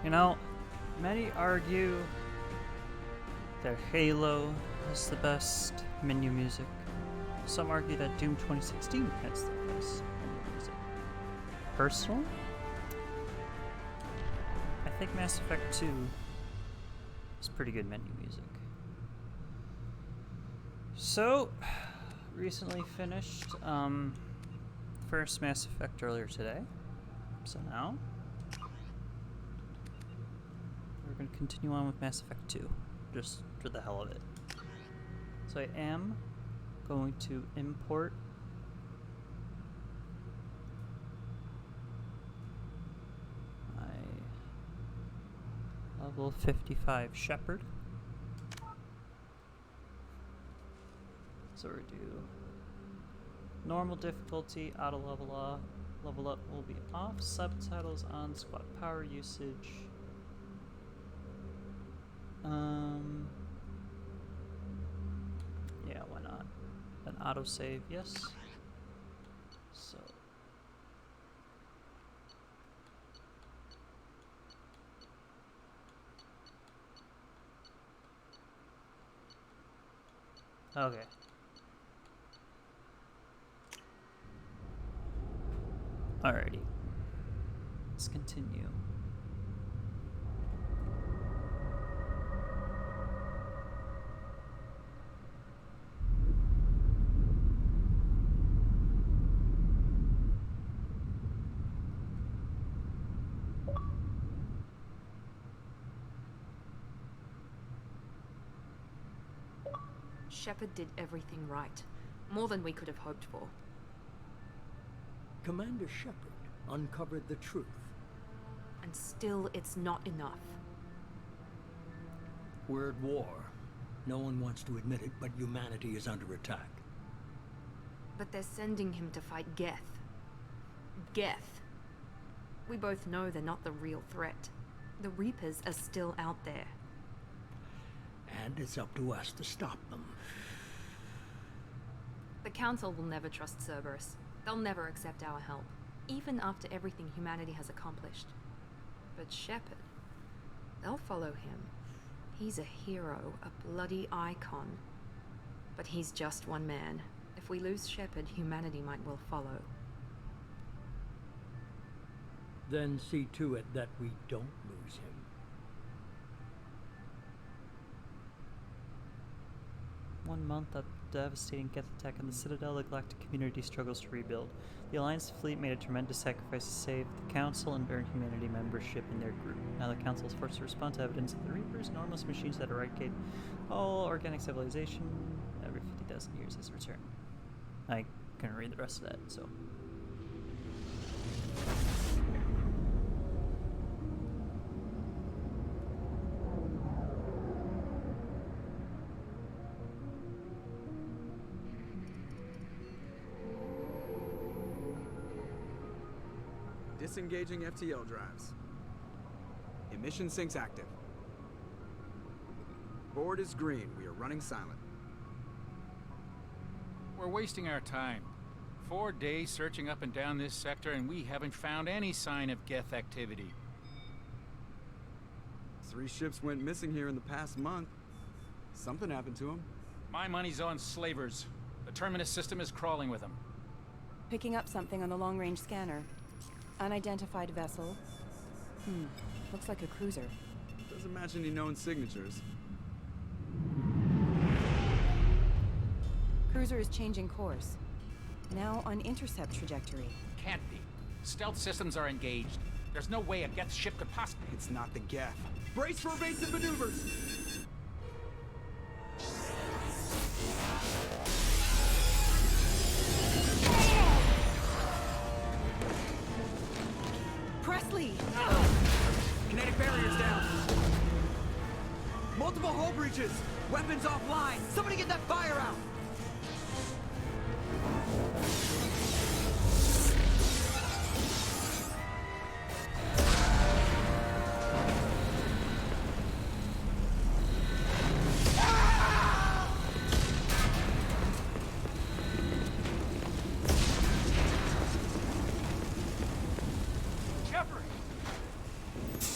You know, many argue that Halo is the best menu music. Some argue that Doom 2016 has the best menu music. Personally, I think Mass Effect 2 is pretty good menu music. So, recently finished first Mass Effect earlier today. So now, we're going to continue on with Mass Effect 2, just for the hell of it. So I am going to import my level 55 Shepard. So we're do normal difficulty, auto level up. Level up will be off. Subtitles on. Squad power usage. Yeah, why not? An autosave, yes. So. Okay. Alrighty. Let's continue. Shepard did everything right. More than we could have hoped for. Commander Shepard uncovered the truth. And still, it's not enough. We're at war. No one wants to admit it, but humanity is under attack. But they're sending him to fight Geth. Geth. We both know they're not the real threat. The Reapers are still out there. And it's up to us to stop them. The Council will never trust Cerberus. They'll never accept our help, even after everything humanity has accomplished. But Shepard, they'll follow him. He's a hero, a bloody icon. But he's just one man. If we lose Shepard, humanity might well follow. Then see to it that we don't lose him. One month of devastating Geth attack on the Citadel, the galactic community struggles to rebuild. The Alliance fleet made a tremendous sacrifice to save the Council and earn humanity membership in their group. Now the Council is forced to respond to evidence that the Reapers, enormous machines that eradicate all organic civilization every 50,000 years is returned. I couldn't read the rest of that, so... Disengaging FTL drives. Emission sinks active. Board is green. We are running silent. We're wasting our time. 4 days searching up and down this sector, and we haven't found any sign of Geth activity. 3 ships went missing here in the past month. Something happened to them. My money's on slavers. The Terminus system is crawling with them. Picking up something on the long-range scanner. Unidentified vessel. Looks like a cruiser. Doesn't match any known signatures. Cruiser is changing course. Now on intercept trajectory. Can't be. Stealth systems are engaged. There's no way a Geth ship could possibly... It's not the Geth. Brace for evasive maneuvers! Presley! Kinetic barriers down. Multiple hull breaches. Weapons offline. Somebody get that fire out.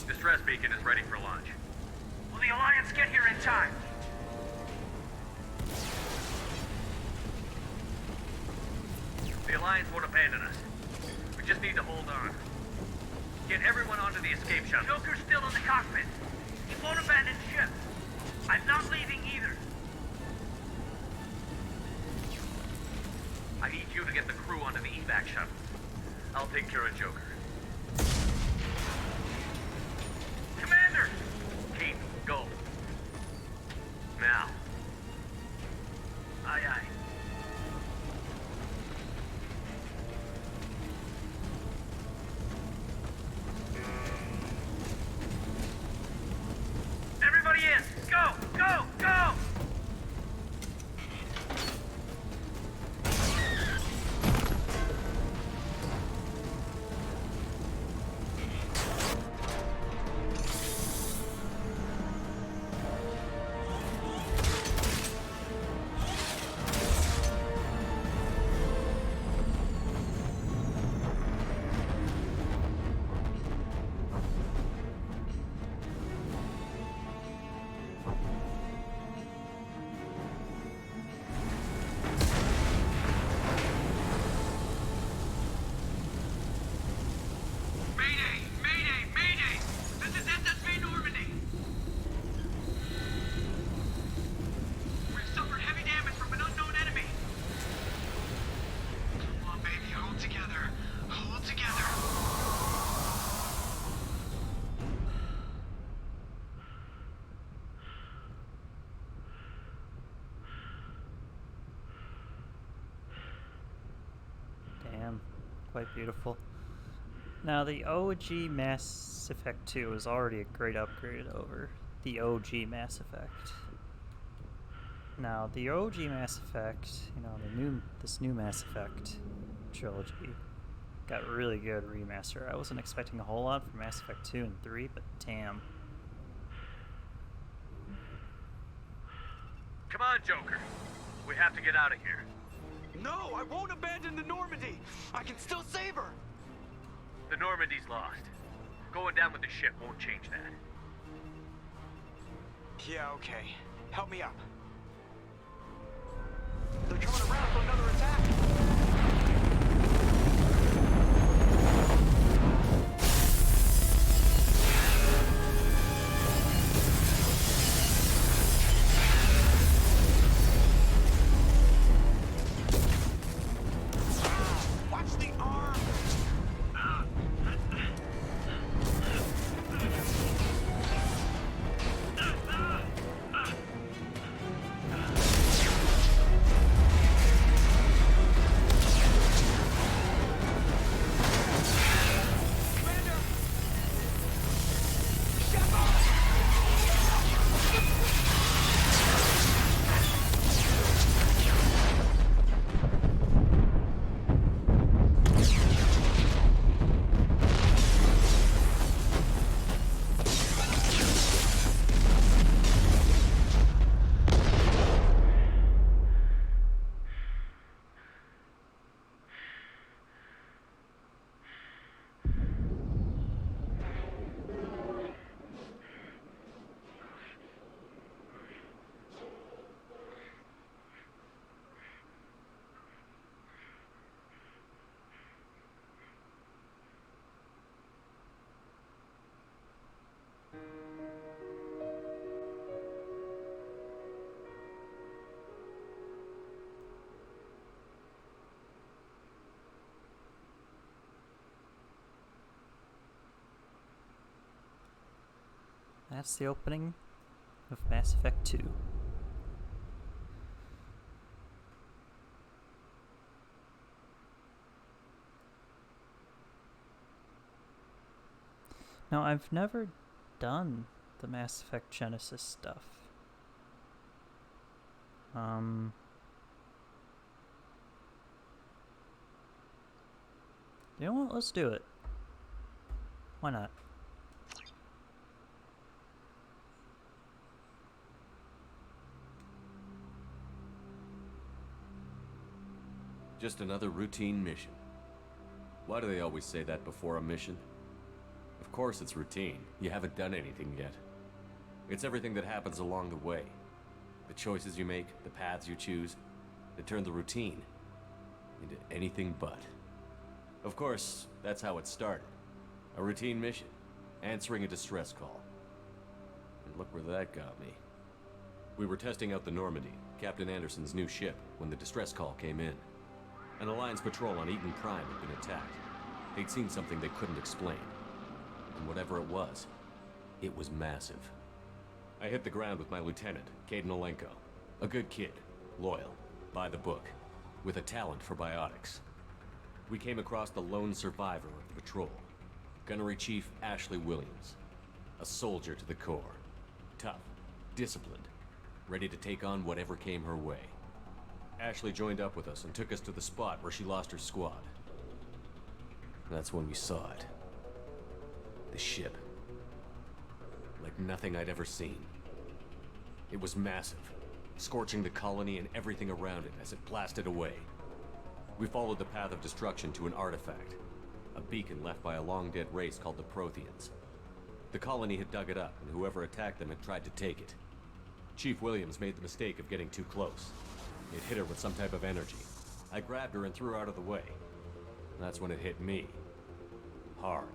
Distress beacon Alliance won't abandon us. We just need to hold on. Get everyone onto the escape shuttle. Joker's still in the cockpit. He won't abandon ship. I'm not leaving either. I need you to get the crew onto the evac shuttle. I'll take care of Joker. Commander! Keith, go. Now. Aye, aye. Everybody in! Go! Go! Go! Mayday! Mayday! Mayday! This is SSV Normandy! We've suffered heavy damage from an unknown enemy! Come on, baby, hold together. Hold together. Damn, quite beautiful. Now, the OG Mass Effect 2 is already a great upgrade over the OG Mass Effect. Now, the OG Mass Effect, you know, this new Mass Effect trilogy got really good remaster. I wasn't expecting a whole lot from Mass Effect 2 and 3, but damn. Come on, Joker. We have to get out of here. No, I won't abandon the Normandy. I can still save her. The Normandy's lost. Going down with the ship won't change that. Yeah, okay. Help me up. They're coming around for another attack. Watch the arm. That's the opening of Mass Effect 2. Now, I've never done the Mass Effect Genesis stuff. You know what? Let's do it. Why not? Just another routine mission. Why do they always say that before a mission? Of course it's routine. You haven't done anything yet. It's everything that happens along the way. The choices you make, the paths you choose, that turn the routine into anything but. Of course, that's how it started. A routine mission, answering a distress call. And look where that got me. We were testing out the Normandy, Captain Anderson's new ship, when the distress call came in. An Alliance patrol on Eden Prime had been attacked. They'd seen something they couldn't explain. And whatever it was massive. I hit the ground with my lieutenant, Caden Olenko. A good kid, loyal, by the book, with a talent for biotics. We came across the lone survivor of the patrol, Gunnery Chief Ashley Williams. A soldier to the core. Tough, disciplined, ready to take on whatever came her way. Ashley joined up with us and took us to the spot where she lost her squad. That's when we saw it. The ship. Like nothing I'd ever seen. It was massive, scorching the colony and everything around it as it blasted away. We followed the path of destruction to an artifact, a beacon left by a long-dead race called the Protheans. The colony had dug it up, and whoever attacked them had tried to take it. Chief Williams made the mistake of getting too close. It hit her with some type of energy. I grabbed her and threw her out of the way. That's when it hit me. Hard.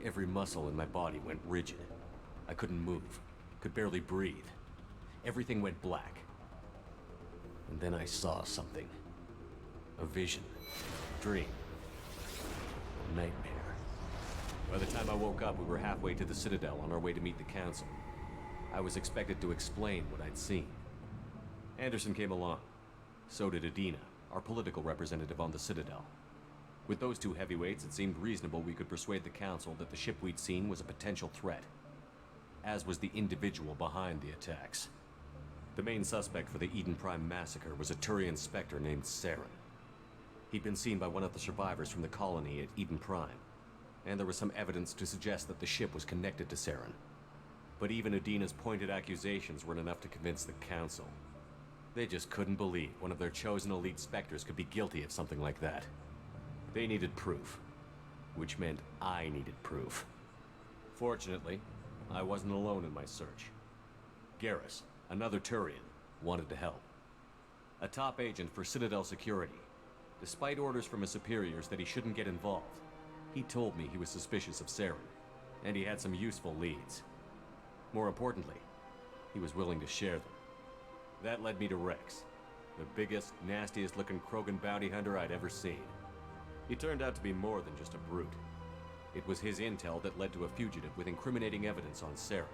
Every muscle in my body went rigid. I couldn't move, could barely breathe. Everything went black. And then I saw something. A vision. Dream. A nightmare. By the time I woke up, we were halfway to the Citadel on our way to meet the Council. I was expected to explain what I'd seen. Anderson came along. So did Adina, our political representative on the Citadel. With those two heavyweights, it seemed reasonable we could persuade the Council that the ship we'd seen was a potential threat, as was the individual behind the attacks. The main suspect for the Eden Prime massacre was a Turian Spectre named Saren. He'd been seen by one of the survivors from the colony at Eden Prime, and there was some evidence to suggest that the ship was connected to Saren. But even Adina's pointed accusations weren't enough to convince the Council. They just couldn't believe one of their chosen elite Spectres could be guilty of something like that. They needed proof, which meant I needed proof. Fortunately, I wasn't alone in my search. Garrus, another Turian, wanted to help. A top agent for Citadel Security. Despite orders from his superiors that he shouldn't get involved, he told me he was suspicious of Saren, and he had some useful leads. More importantly, he was willing to share them. That led me to Rex, the biggest, nastiest looking Krogan bounty hunter I'd ever seen. He turned out to be more than just a brute. It was his intel that led to a fugitive with incriminating evidence on Saren.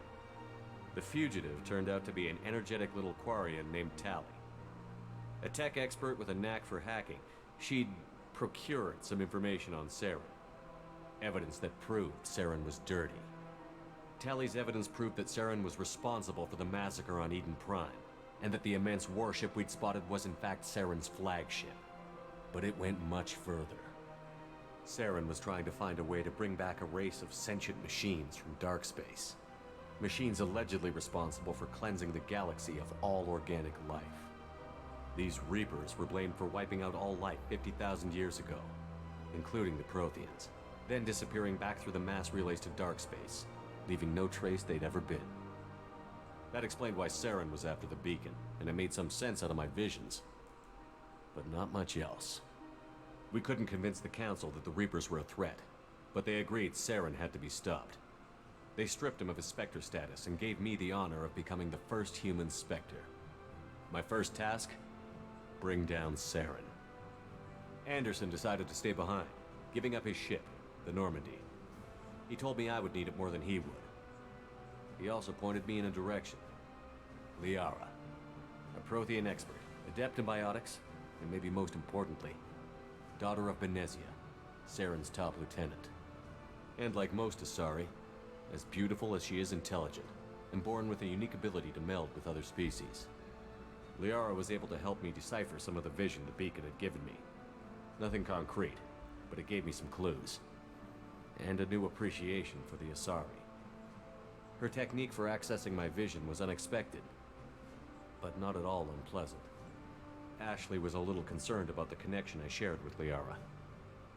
The fugitive turned out to be an energetic little Quarian named Tali. A tech expert with a knack for hacking, she'd procured some information on Saren. Evidence that proved Saren was dirty. Tali's evidence proved that Saren was responsible for the massacre on Eden Prime, and that the immense warship we'd spotted was in fact Saren's flagship. But it went much further. Saren was trying to find a way to bring back a race of sentient machines from dark space. Machines allegedly responsible for cleansing the galaxy of all organic life. These Reapers were blamed for wiping out all life 50,000 years ago, including the Protheans, then disappearing back through the mass relays to dark space, leaving no trace they'd ever been. That explained why Saren was after the beacon, and it made some sense out of my visions. But not much else. We couldn't convince the Council that the Reapers were a threat, but they agreed Saren had to be stopped. They stripped him of his Spectre status and gave me the honor of becoming the first human Spectre. My first task? Bring down Saren. Anderson decided to stay behind, giving up his ship, the Normandy. He told me I would need it more than he would. He also pointed me in a direction. Liara, a Prothean expert, adept in biotics, and maybe most importantly, daughter of Benezia, Saren's top lieutenant. And like most Asari, as beautiful as she is intelligent, and born with a unique ability to meld with other species. Liara was able to help me decipher some of the vision the beacon had given me. Nothing concrete, but it gave me some clues. And a new appreciation for the Asari. Her technique for accessing my vision was unexpected, but not at all unpleasant. Ashley was a little concerned about the connection I shared with Liara.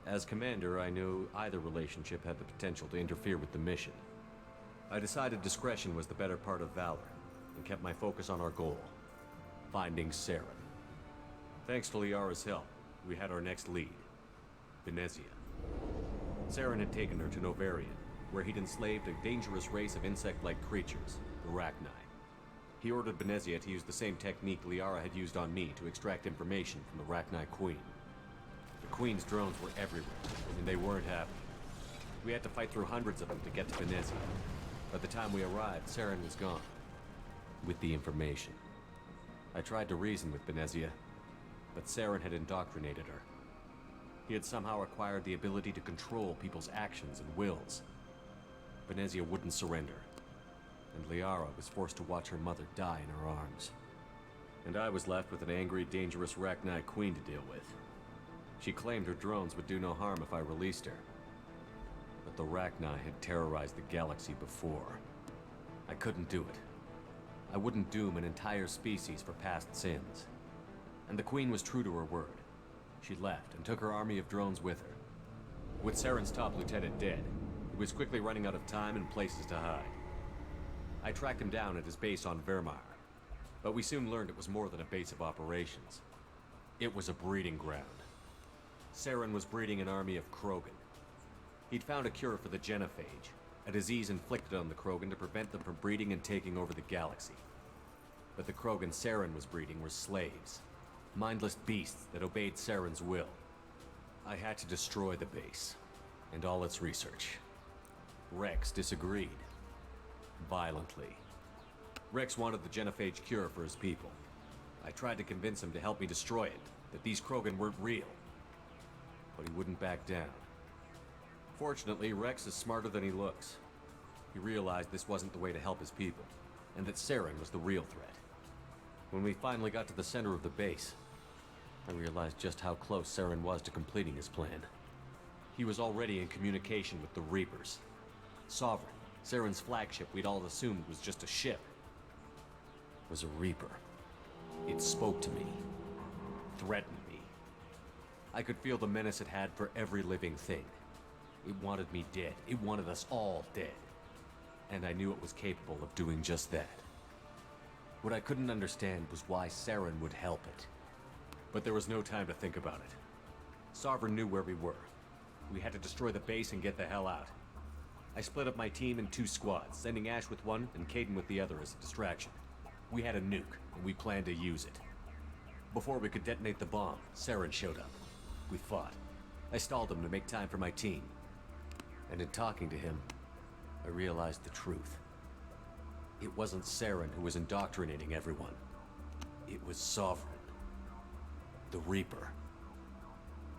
As commander, I knew either relationship had the potential to interfere with the mission. I decided discretion was the better part of valor, and kept my focus on our goal, finding Saren. Thanks to Liara's help, we had our next lead, Venezia. Saren had taken her to Novarian, where he'd enslaved a dangerous race of insect-like creatures, the Rachni. He ordered Venezia to use the same technique Liara had used on me to extract information from the Rachni Queen. The Queen's drones were everywhere, and they weren't happy. We had to fight through hundreds of them to get to Venezia. By the time we arrived, Saren was gone. With the information. I tried to reason with Venezia, but Saren had indoctrinated her. He had somehow acquired the ability to control people's actions and wills. Venezia wouldn't surrender, and Liara was forced to watch her mother die in her arms. And I was left with an angry, dangerous Rachni Queen to deal with. She claimed her drones would do no harm if I released her. But the Rachni had terrorized the galaxy before. I couldn't do it. I wouldn't doom an entire species for past sins. And the Queen was true to her word. She left and took her army of drones with her. With Saren's top lieutenant dead, he was quickly running out of time and places to hide. I tracked him down at his base on Vermeer, but we soon learned it was more than a base of operations. It was a breeding ground. Saren was breeding an army of Krogan. He'd found a cure for the genophage, a disease inflicted on the Krogan to prevent them from breeding and taking over the galaxy. But the Krogan Saren was breeding were slaves, mindless beasts that obeyed Saren's will. I had to destroy the base, and all its research. Rex disagreed. Violently. Rex wanted the genophage cure for his people. I tried to convince him to help me destroy it, that these Krogan weren't real. But he wouldn't back down. Fortunately, Rex is smarter than he looks. He realized this wasn't the way to help his people, and that Saren was the real threat. When we finally got to the center of the base, I realized just how close Saren was to completing his plan. He was already in communication with the Reapers. Sovereign, Saren's flagship we'd all assumed was just a ship, was a Reaper. It spoke to me, threatened me. I could feel the menace it had for every living thing. It wanted me dead. It wanted us all dead. And I knew it was capable of doing just that. What I couldn't understand was why Saren would help it. But there was no time to think about it. Sovereign knew where we were. We had to destroy the base and get the hell out. I split up my team in 2 squads, sending Ash with one and Kaidan with the other as a distraction. We had a nuke, and we planned to use it. Before we could detonate the bomb, Saren showed up. We fought. I stalled him to make time for my team. And in talking to him, I realized the truth. It wasn't Saren who was indoctrinating everyone. It was Sovereign. The Reaper.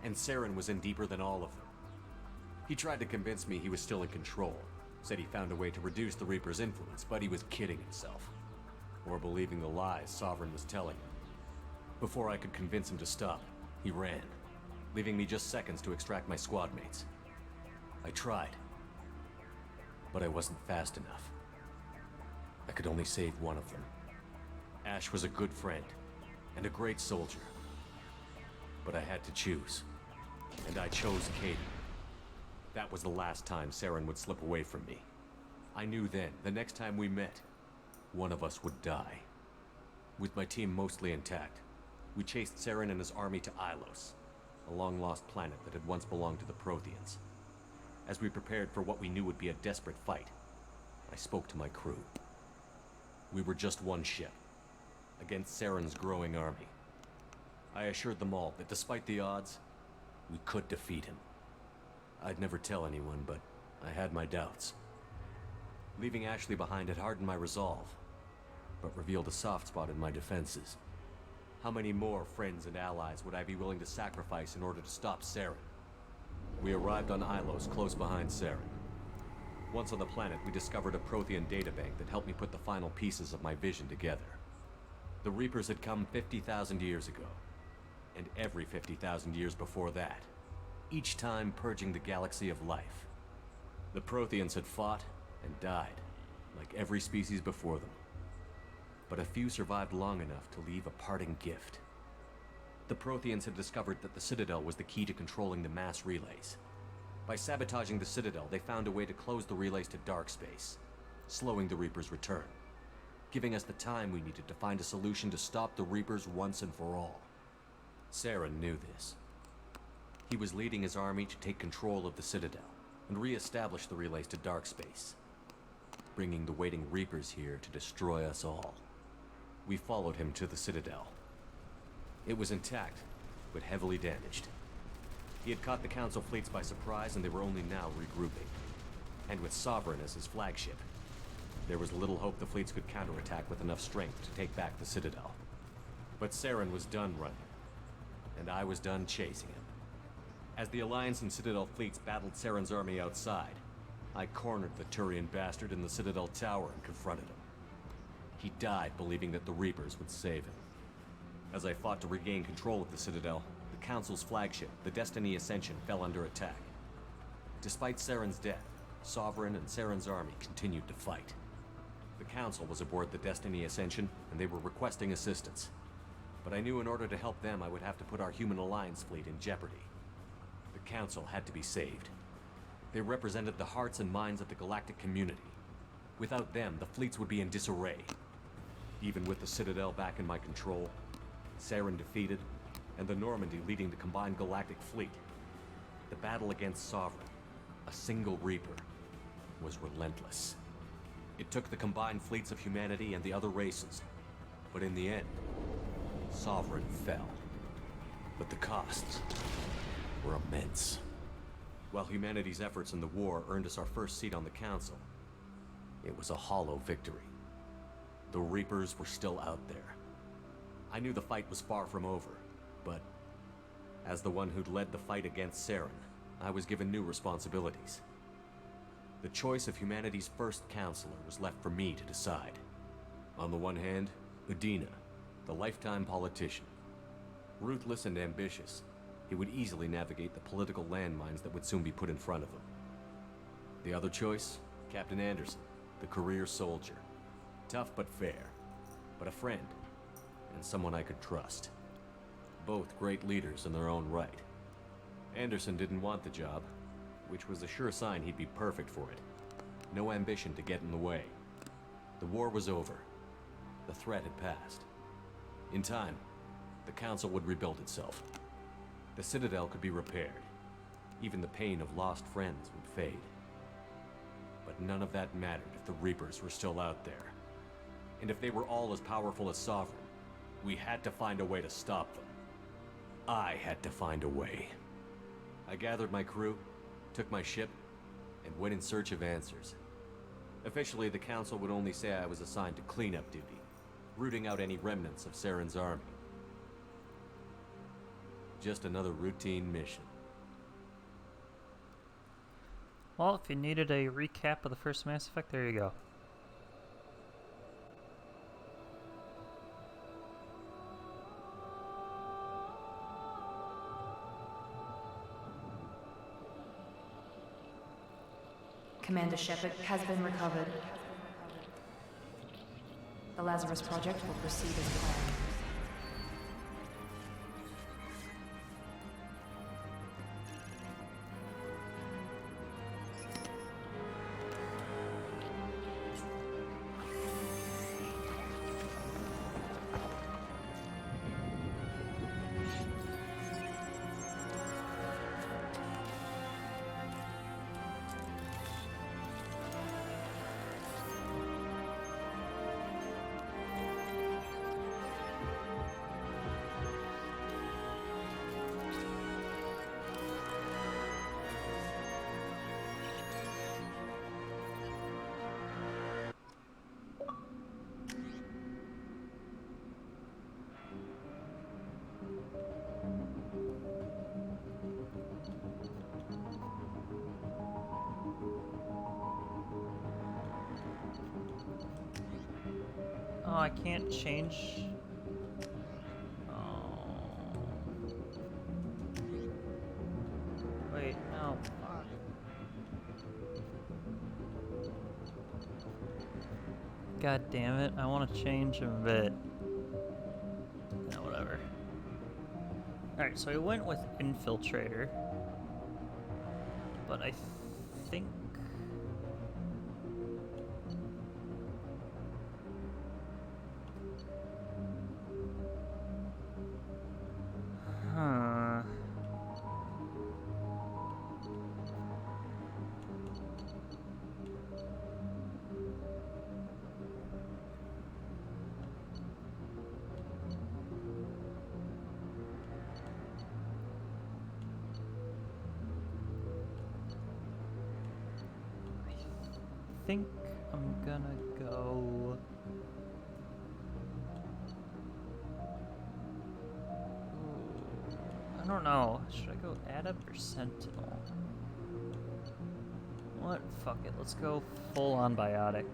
And Saren was in deeper than all of them. He tried to convince me he was still in control. Said he found a way to reduce the Reaper's influence, but he was kidding himself. Or believing the lies Sovereign was telling him. Before I could convince him to stop, he ran, leaving me just seconds to extract my squad mates. I tried, but I wasn't fast enough. I could only save one of them. Ash was a good friend, and a great soldier. But I had to choose, and I chose Kaidan. That was the last time Saren would slip away from me. I knew then, the next time we met, one of us would die. With my team mostly intact, we chased Saren and his army to Ilos, a long-lost planet that had once belonged to the Protheans. As we prepared for what we knew would be a desperate fight, I spoke to my crew. We were just one ship, against Saren's growing army. I assured them all that despite the odds, we could defeat him. I'd never tell anyone, but I had my doubts. Leaving Ashley behind had hardened my resolve, but revealed a soft spot in my defenses. How many more friends and allies would I be willing to sacrifice in order to stop Saren? We arrived on Ilos, close behind Saren. Once on the planet, we discovered a Prothean databank that helped me put the final pieces of my vision together. The Reapers had come 50,000 years ago, and every 50,000 years before that, each time purging the galaxy of life. The Protheans had fought and died, like every species before them. But a few survived long enough to leave a parting gift. The Protheans had discovered that the Citadel was the key to controlling the mass relays. By sabotaging the Citadel, they found a way to close the relays to dark space, slowing the Reapers' return, giving us the time we needed to find a solution to stop the Reapers once and for all. Saren knew this, He was leading his army to take control of the Citadel and re-establish the relays to Darkspace, bringing the waiting Reapers here to destroy us all. We followed him to the Citadel. It was intact, but heavily damaged. He had caught the Council fleets by surprise, and they were only now regrouping. And with Sovereign as his flagship, there was little hope the fleets could counterattack with enough strength to take back the Citadel. But Saren was done running, and I was done chasing him. As the Alliance and Citadel fleets battled Saren's army outside, I cornered the Turian bastard in the Citadel tower and confronted him. He died believing that the Reapers would save him. As I fought to regain control of the Citadel, the Council's flagship, the Destiny Ascension, fell under attack. Despite Saren's death, Sovereign and Saren's army continued to fight. The Council was aboard the Destiny Ascension, and they were requesting assistance. But I knew in order to help them, I would have to put our human Alliance fleet in jeopardy. The Council had to be saved. They represented the hearts and minds of the galactic community. Without them, the fleets would be in disarray. Even with the Citadel back in my control, Saren defeated, and the Normandy leading the combined galactic fleet, the battle against Sovereign, a single Reaper, was relentless. It took the combined fleets of humanity and the other races, but in the end, Sovereign fell. But the costs were immense. While humanity's efforts in the war earned us our first seat on the Council, it was a hollow victory. The Reapers were still out there. I knew the fight was far from over, but as the one who'd led the fight against Saren, I was given new responsibilities. The choice of humanity's first counselor was left for me to decide. On the one hand, Udina, the lifetime politician. Ruthless and ambitious, he would easily navigate the political landmines that would soon be put in front of him. The other choice, Captain Anderson, the career soldier. Tough but fair, but a friend, and someone I could trust. Both great leaders in their own right. Anderson didn't want the job, which was a sure sign he'd be perfect for it. No ambition to get in the way. The war was over. The threat had passed. In time, the Council would rebuild itself. The Citadel could be repaired. Even the pain of lost friends would fade. But none of that mattered if the Reapers were still out there. And if they were all as powerful as Sovereign, we had to find a way to stop them. I had to find a way. I gathered my crew, took my ship, and went in search of answers. Officially, the Council would only say I was assigned to cleanup duty, rooting out any remnants of Saren's army. Just another routine mission. Well, if you needed a recap of the first Mass Effect, there you go. Commander Shepard has been recovered. The Lazarus Project will proceed as planned. Oh, I can't change. Oh. Wait, no. Fuck. God damn it, I want to change a bit. Yeah, whatever. Alright, so I went with Infiltrator. But I think... Huh. think I'm gonna go. I don't know. Should I go Adept or Sentinel? What? Fuck it. Let's go full on Biotic.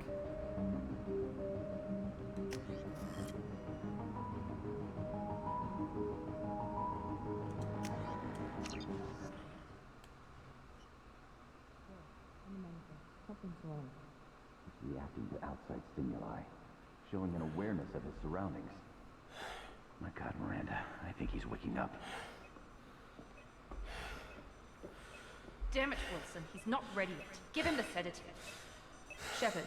Reacting to outside stimuli, showing an awareness of his surroundings. My God, Miranda, I think he's waking up. Damn it, Wilson. He's not ready yet. Give him the sedative. Shepard,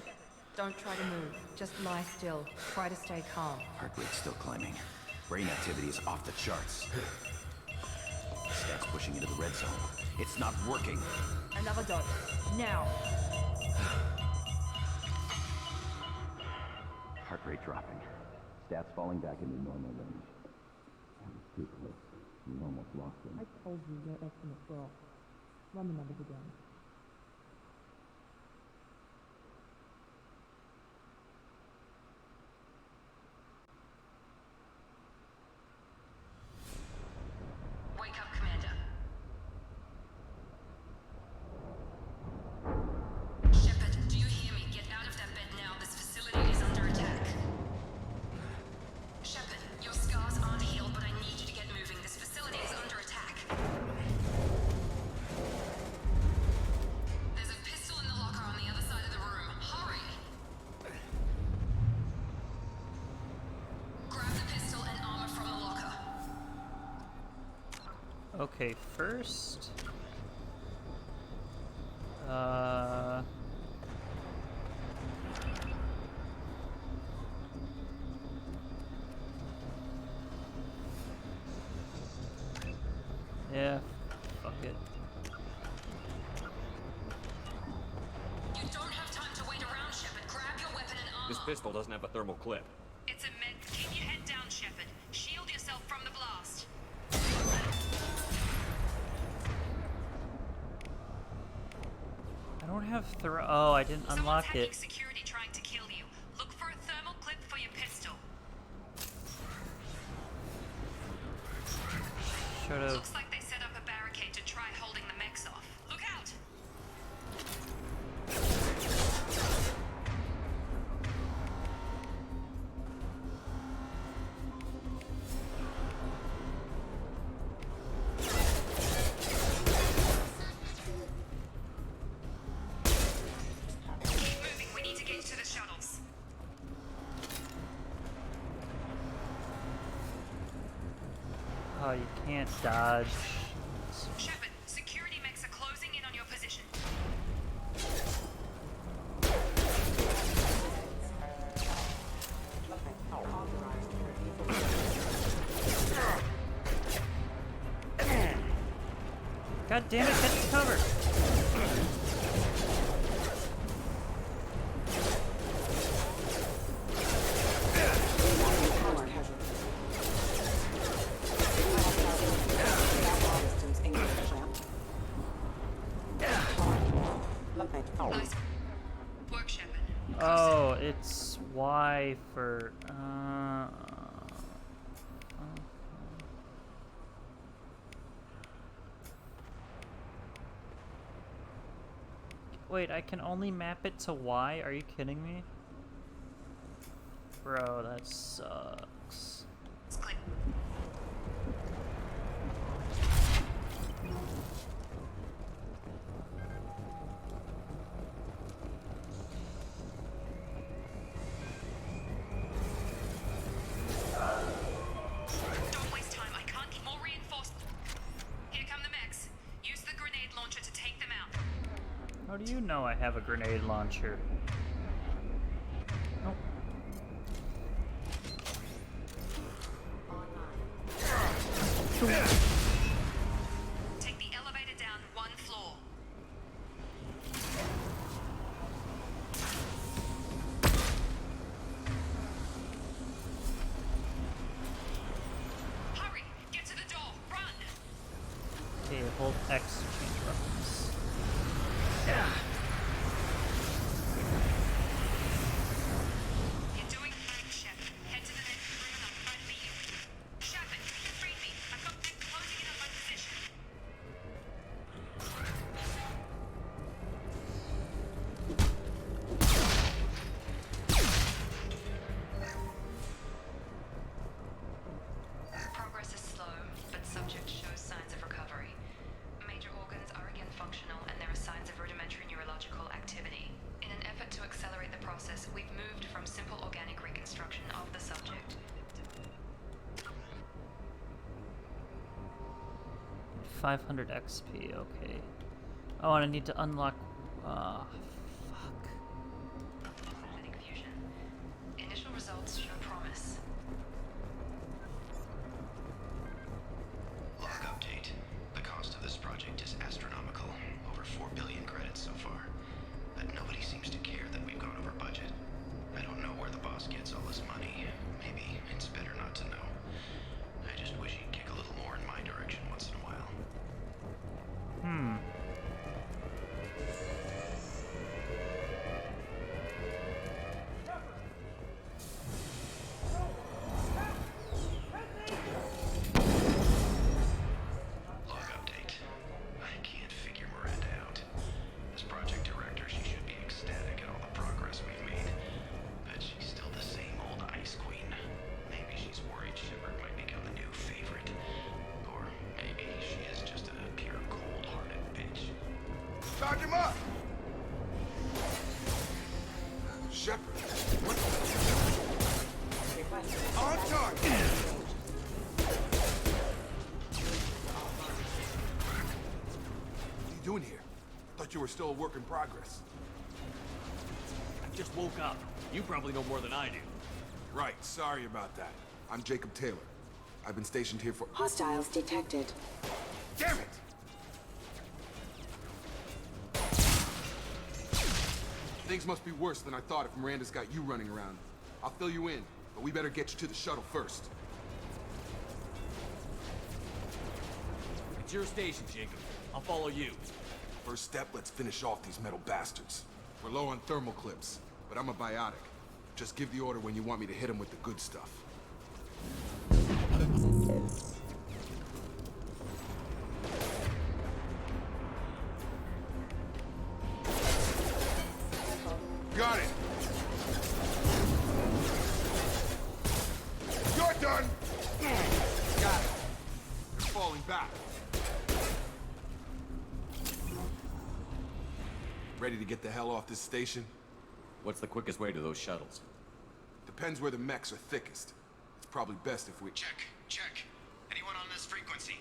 don't try to move. Just lie still. Try to stay calm. Heart rate's still climbing. Brain activity is off the charts. Stats pushing into the red zone. It's not working. Another dose. Now. Heart rate dropping. Stats falling back into normal range. That was too close. We almost lost him. I told you your estimates were off. Run the numbers again. Wake up, Commander. Shepard, do you hear me? Get out of that bed now. This facility is under attack. Shepard, your scars aren't healed, but I need you to get moving. This facility is under attack. There's a pistol in the locker on the other side of the room. Hurry! Grab the pistol and armor from the locker. Okay, first. Yeah, fuck it. You don't have time to wait around, Shepard. Grab your weapon and armor. This pistol doesn't have a thermal clip. It's a med. Keep your head down, Shepard. Shield yourself from the blast. I don't have Oh, I didn't unlock Someone's it. hacking security trying to kill you. Look for a thermal clip for your pistol. Should have. Looks like they set up a barricade to try holding the mechs off. Look out! Keep moving. We need to get to the shuttles. Oh, you can't dodge. Shepard, security mechs are closing in on your position. God damn it, get to cover! Nice work, Shepard. Oh, it's Y for. Wait, I can only map it to Y? Are you kidding me? Bro, that sucks. It's clear. Don't waste time. I can't get more reinforcements. Here come the mechs. Use the grenade launcher to take them out. How do you know I have a grenade launcher? Nope. Take the elevator down one floor. Hurry! Get to the door! Run! Okay, hold X to change weapons. 500 XP, okay. Oh, and I need to unlock... fuck. Synthetic fusion. Initial results show promise. Log update. The cost of this project is astronomical. Over 4 billion credits so far. But nobody seems to care that we've gone over budget. I don't know where the boss gets all this money. Maybe it's better not to know. I just wish he'd kick a little more in my direction once in a while. Log update. I can't figure Miranda out. As project director, she should be ecstatic at all the progress we've made. But she's still the same old Ice Queen. Maybe she's worried Shepard might become the new favorite. Or maybe she is just a pure cold-hearted bitch. Charge him up! Shepard, what? On target! What are you doing here? Thought you were still a work in progress. I just woke up. You probably know more than I do. Right, sorry about that. I'm Jacob Taylor. I've been stationed here for— Hostiles detected. Damn it! Things must be worse than I thought if Miranda's got you running around. I'll fill you in, but we better get you to the shuttle first. It's your station, Jacob. I'll follow you. First step, let's finish off these metal bastards. We're low on thermal clips, but I'm a biotic. Just give the order when you want me to hit them with the good stuff. Got it! You're done! Got it. They're falling back. Ready to get the hell off this station? What's the quickest way to those shuttles? Depends where the mechs are thickest. It's probably best if we— Check. Anyone on this frequency?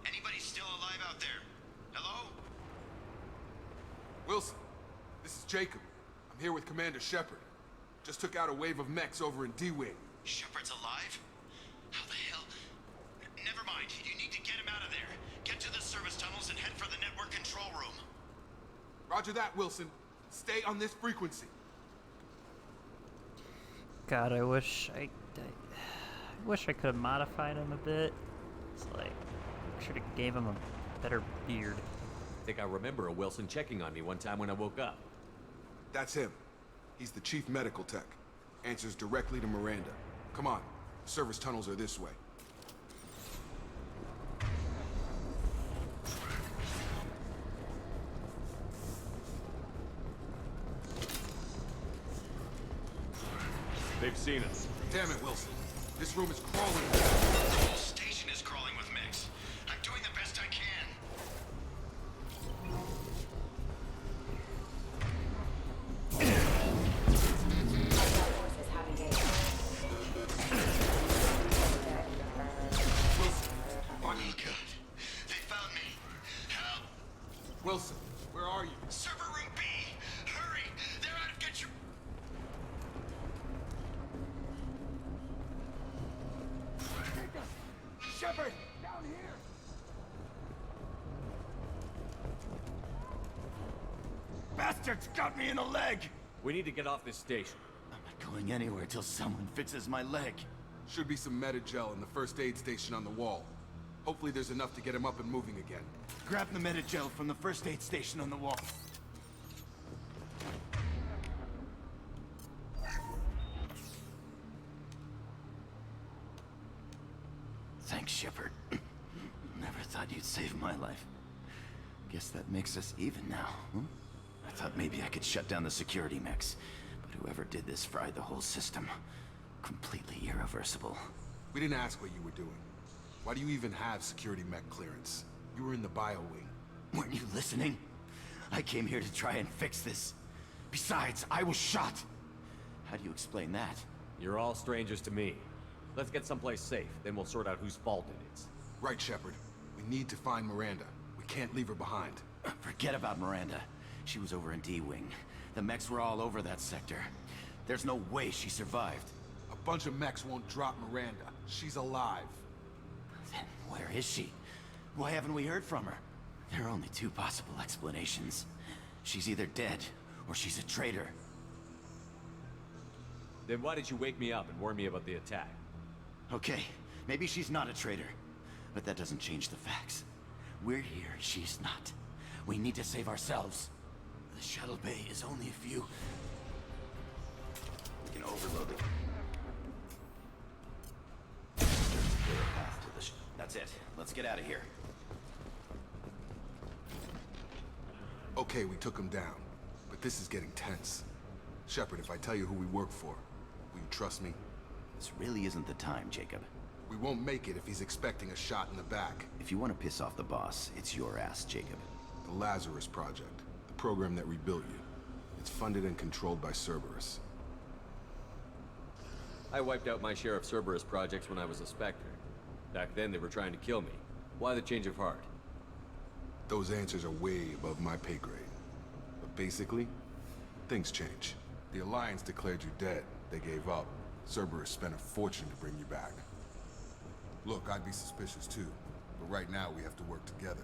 Anybody still alive out there? Hello? Wilson, this is Jacob. I'm here with Commander Shepard. Just took out a wave of mechs over in D-Wing. Shepard's alive? How the hell? Never mind. You need to get him out of there. Get to the service tunnels and head for the network control room. Roger that, Wilson. Stay on this frequency. God, I wish I could have modified him a bit. It's like, should have gave him a better beard. I think I remember a Wilson checking on me one time when I woke up. That's him. He's the chief medical tech. Answers directly to Miranda. Come on. Service tunnels are this way. They've seen us. Damn it, Wilson. This room is crawling. The whole station is crawling with mechs. I'm doing the best I can. Wilson, on Oh, God. They found me. Help! Wilson, where are you? Server room B! Hurry! They're out of control! Shepard! Down here! Bastards got me in the leg! We need to get off this station. I'm not going anywhere till someone fixes my leg. Should be some Medi-gel in the first aid station on the wall. Hopefully there's enough to get him up and moving again. Grab the Medi-gel from the first aid station on the wall. Thanks, Shepard. Never thought you'd save my life. Guess that makes us even now, huh? I thought maybe I could shut down the security mechs, but whoever did this fried the whole system. Completely irreversible. We didn't ask what you were doing. Why do you even have security mech clearance? You were in the bio wing. Weren't you listening? I came here to try and fix this. Besides, I was shot. How do you explain that? You're all strangers to me. Let's get someplace safe, then we'll sort out whose fault it is. Right, Shepard. We need to find Miranda. We can't leave her behind. Forget about Miranda. She was over in D-Wing. The mechs were all over that sector. There's no way she survived. A bunch of mechs won't drop Miranda. She's alive. Then where is she? Why haven't we heard from her? There are only two possible explanations. She's either dead, or she's a traitor. Then why did you wake me up and warn me about the attack? Okay, maybe she's not a traitor. But that doesn't change the facts. We're here, she's not. We need to save ourselves. The shuttle bay is only a few... We can overload the... Clear a path to the That's it. Let's get out of here. Okay, we took him down. But this is getting tense. Shepard, if I tell you who we work for, will you trust me? This really isn't the time, Jacob. We won't make it if he's expecting a shot in the back. If you want to piss off the boss, it's your ass, Jacob. The Lazarus Project. The program that rebuilt you. It's funded and controlled by Cerberus. I wiped out my share of Cerberus projects when I was a Spectre. Back then, they were trying to kill me. Why the change of heart? Those answers are way above my pay grade. But basically, things change. The Alliance declared you dead. They gave up. Cerberus spent a fortune to bring you back. Look, I'd be suspicious too. But right now, we have to work together.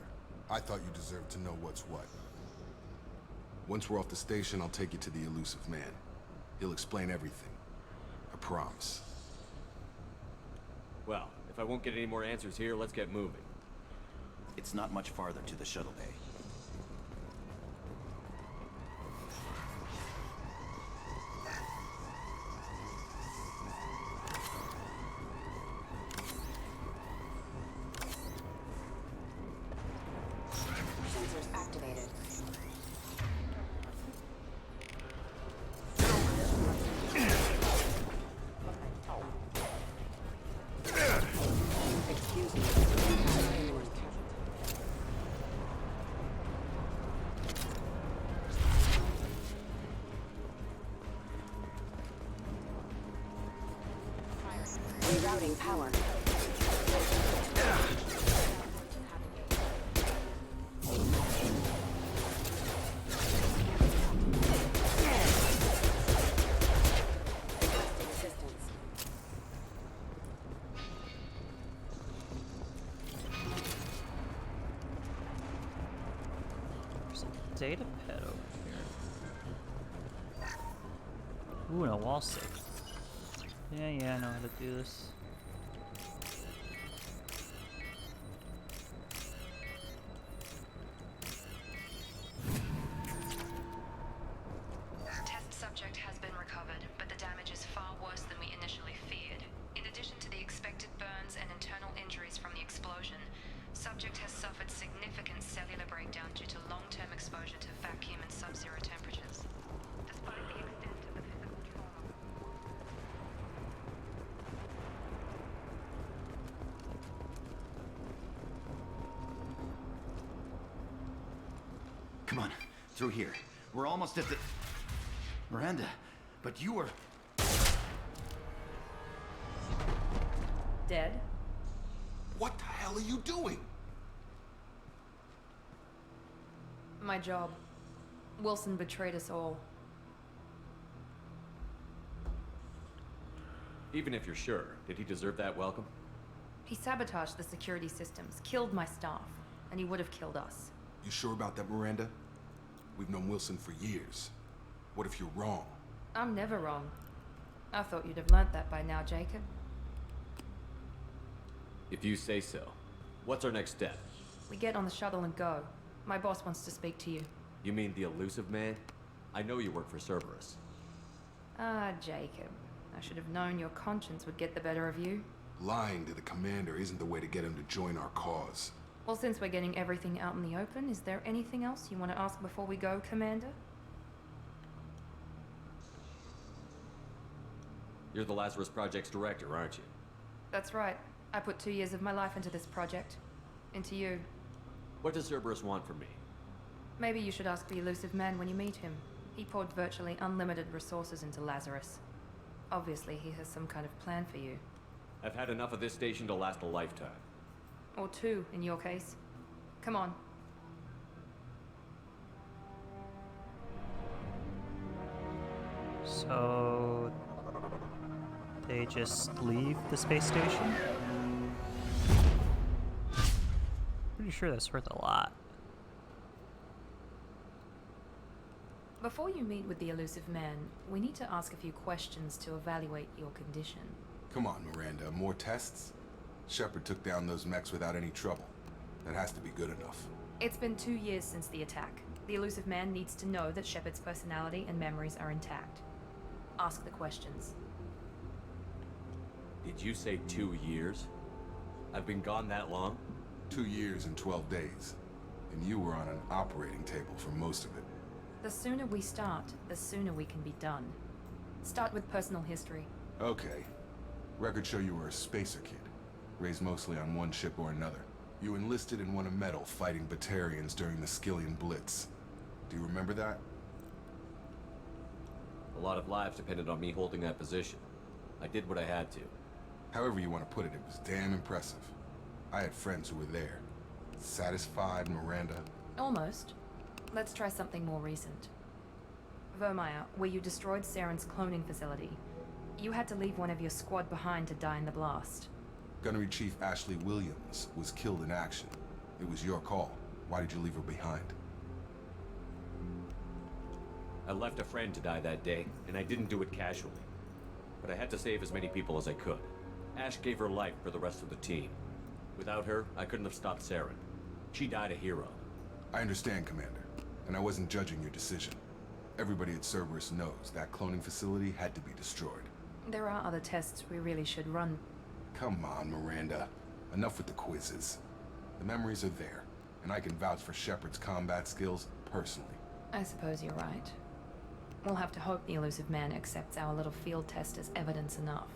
I thought you deserved to know what's what. Once we're off the station, I'll take you to the Elusive Man. He'll explain everything. I promise. Well, if I won't get any more answers here, let's get moving. It's not much farther to the shuttle bay. Sensors activated. Excuse me. Rerouting power. There's a data pad over here. Ooh, and a wall safe. Yeah, I know how to do this. Test subject has been recovered, but the damage is far worse than we initially feared. In addition to the expected burns and internal injuries from the explosion, subject has suffered significant cellular breakdown due to long-term exposure to vacuum and sub-zero temperatures. Despite the extent of the physical trauma... Come on, through here. We're almost at the... Miranda, but you were... Dead? What the hell are you doing? My job. Wilson betrayed us all. Even if you're sure, did he deserve that welcome? He sabotaged the security systems, killed my staff, and he would have killed us. You sure about that, Miranda? We've known Wilson for years. What if you're wrong? I'm never wrong. I thought you'd have learnt that by now, Jacob. If you say so. What's our next step? We get on the shuttle and go. My boss wants to speak to you. You mean the Elusive Man? I know you work for Cerberus. Ah, Jacob. I should have known your conscience would get the better of you. Lying to the commander isn't the way to get him to join our cause. Well, since we're getting everything out in the open, is there anything else you want to ask before we go, Commander? You're the Lazarus Project's director, aren't you? That's right. I put 2 years of my life into this project. Into you. What does Cerberus want from me? Maybe you should ask the Elusive Man when you meet him. He poured virtually unlimited resources into Lazarus. Obviously, he has some kind of plan for you. I've had enough of this station to last a lifetime. Or 2, in your case. Come on. So they just leave the space station? Pretty sure that's worth a lot. Before you meet with the elusive man, we need to ask a few questions to evaluate your condition. Come on, Miranda. More tests? Shepard took down those mechs without any trouble. That has to be good enough. It's been 2 years since the attack. The elusive man needs to know that Shepard's personality and memories are intact. Ask the questions. Did you say 2 years? I've been gone that long? 2 years and 12 days. And you were on an operating table for most of it. The sooner we start, the sooner we can be done. Start with personal history. Okay. Records show you were a spacer kid. Raised mostly on one ship or another. You enlisted and won a medal fighting Batarians during the Skillian Blitz. Do you remember that? A lot of lives depended on me holding that position. I did what I had to. However you want to put it, it was damn impressive. I had friends who were there. Satisfied, Miranda? Almost. Let's try something more recent. Vermeer, where you destroyed Saren's cloning facility. You had to leave one of your squad behind to die in the blast. Gunnery Chief Ashley Williams was killed in action. It was your call. Why did you leave her behind? I left a friend to die that day, and I didn't do it casually. But I had to save as many people as I could. Ash gave her life for the rest of the team. Without her, I couldn't have stopped Saren. She died a hero. I understand, Commander, and I wasn't judging your decision. Everybody at Cerberus knows that cloning facility had to be destroyed. There are other tests we really should run. Come on, Miranda. Enough with the quizzes. The memories are there, and I can vouch for Shepard's combat skills personally. I suppose you're right. We'll have to hope the elusive man accepts our little field test as evidence enough.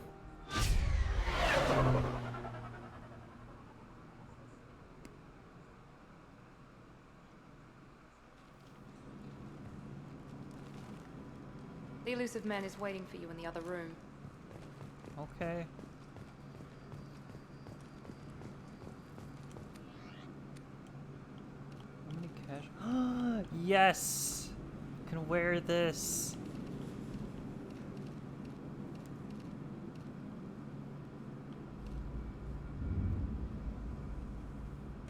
The elusive man is waiting for you in the other room. Okay. How many cash? Yes! I can wear this.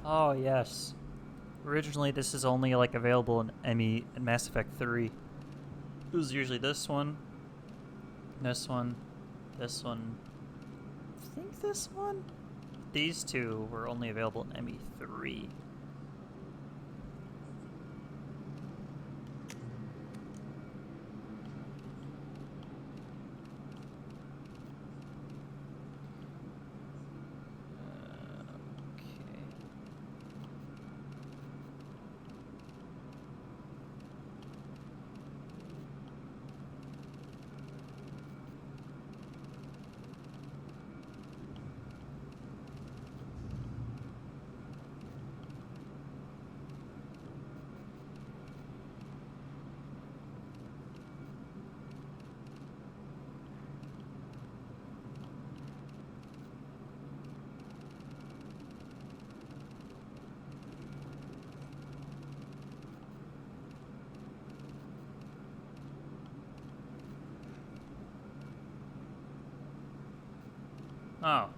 Oh, yes. Originally, this is only like available in ME and Mass Effect 3. It was usually this one, this one, this one. I think this one? These two were only available in ME3. Oh.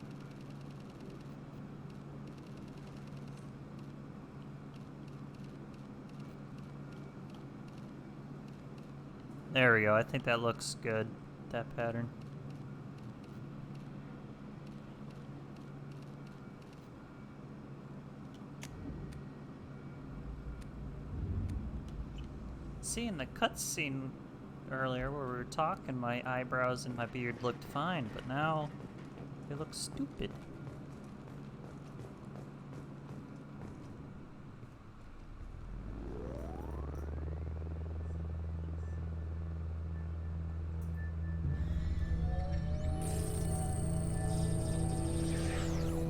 There we go. I think that looks good, that pattern. See, in the cutscene earlier where we were talking, my eyebrows and my beard looked fine, but now they look stupid.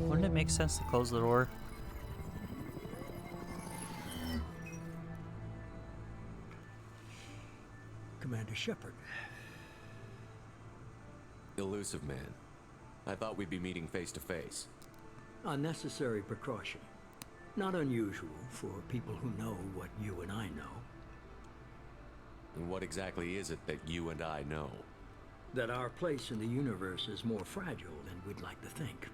Wouldn't it make sense to close the door? Commander Shepard. Elusive man. I thought we'd be meeting face to face. A necessary precaution. Not unusual for people who know what you and I know. And what exactly is it that you and I know? That our place in the universe is more fragile than we'd like to think.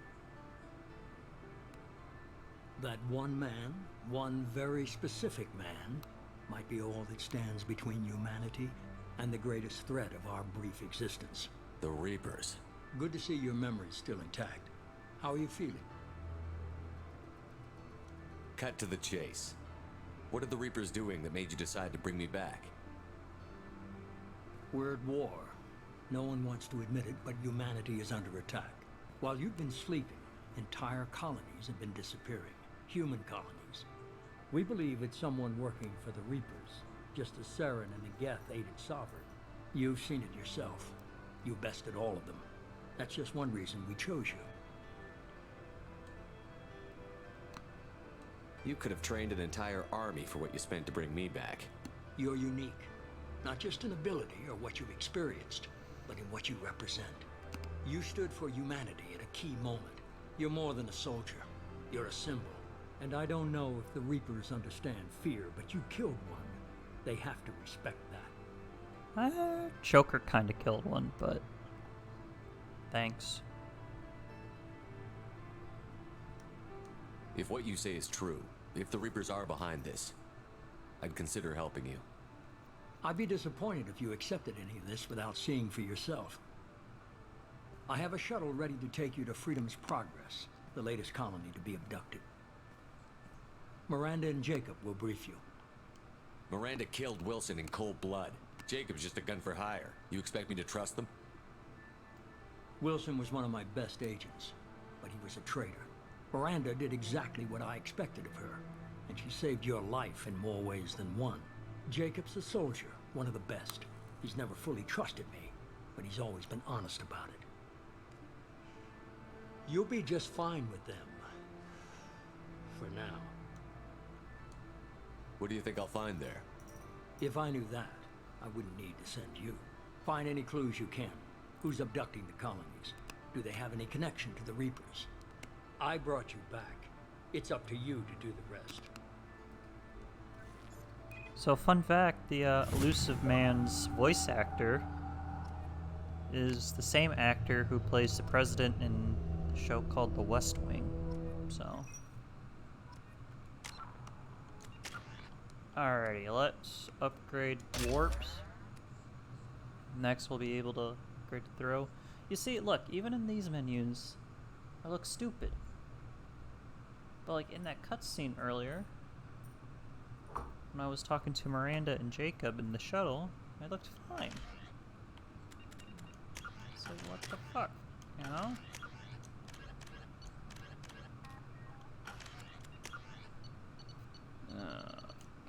That one man, one very specific man, might be all that stands between humanity and the greatest threat of our brief existence. The Reapers. Good to see your memory's still intact. How are you feeling? Cut to the chase. What are the Reapers doing that made you decide to bring me back? We're at war. No one wants to admit it, but humanity is under attack. While you've been sleeping, entire colonies have been disappearing. Human colonies. We believe it's someone working for the Reapers, just as Saren and the Geth aided Sovereign. You've seen it yourself. You bested all of them. That's just one reason we chose you. You could have trained an entire army for what you spent to bring me back. You're unique. Not just in ability or what you've experienced, but in what you represent. You stood for humanity at a key moment. You're more than a soldier. You're a symbol. And I don't know if the Reapers understand fear, but you killed one. They have to respect that. Joker kinda killed one, but... thanks. If what you say is true, if the Reapers are behind this, I'd consider helping you. I'd be disappointed if you accepted any of this without seeing for yourself. I have a shuttle ready to take you to Freedom's Progress, the latest colony to be abducted. Miranda and Jacob will brief you. Miranda killed Wilson in cold blood. Jacob's just a gun for hire. You expect me to trust them? Wilson was one of my best agents, but he was a traitor. Miranda did exactly what I expected of her, and she saved your life in more ways than one. Jacob's a soldier, one of the best. He's never fully trusted me, but he's always been honest about it. You'll be just fine with them. For now. What do you think I'll find there? If I knew that, I wouldn't need to send you. Find any clues you can. Who's abducting the colonies? Do they have any connection to the Reapers? I brought you back. It's up to you to do the rest. So, fun fact, the Elusive Man's voice actor is the same actor who plays the president in a show called The West Wing. So... alrighty, let's upgrade warps. Next we'll be able to upgrade to throw. You see, look, even in these menus, I look stupid. But like in that cutscene earlier, when I was talking to Miranda and Jacob in the shuttle, I looked fine. So what the fuck, you know?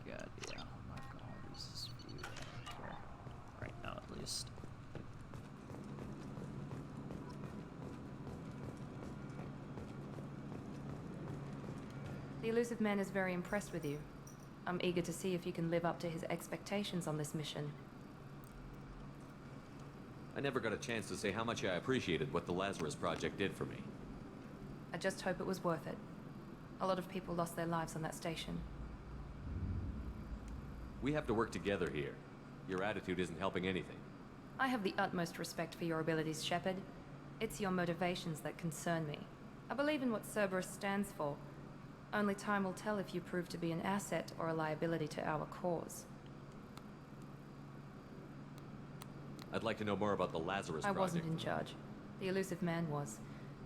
God, yeah, I'm not gonna lose this view here. Right now, at least. The Elusive Man is very impressed with you. I'm eager to see if you can live up to his expectations on this mission. I never got a chance to say how much I appreciated what the Lazarus Project did for me. I just hope it was worth it. A lot of people lost their lives on that station. We have to work together here. Your attitude isn't helping anything. I have the utmost respect for your abilities, Shepard. It's your motivations that concern me. I believe in what Cerberus stands for. Only time will tell if you prove to be an asset or a liability to our cause. I'd like to know more about the Lazarus Project. I wasn't in charge. The Elusive Man was.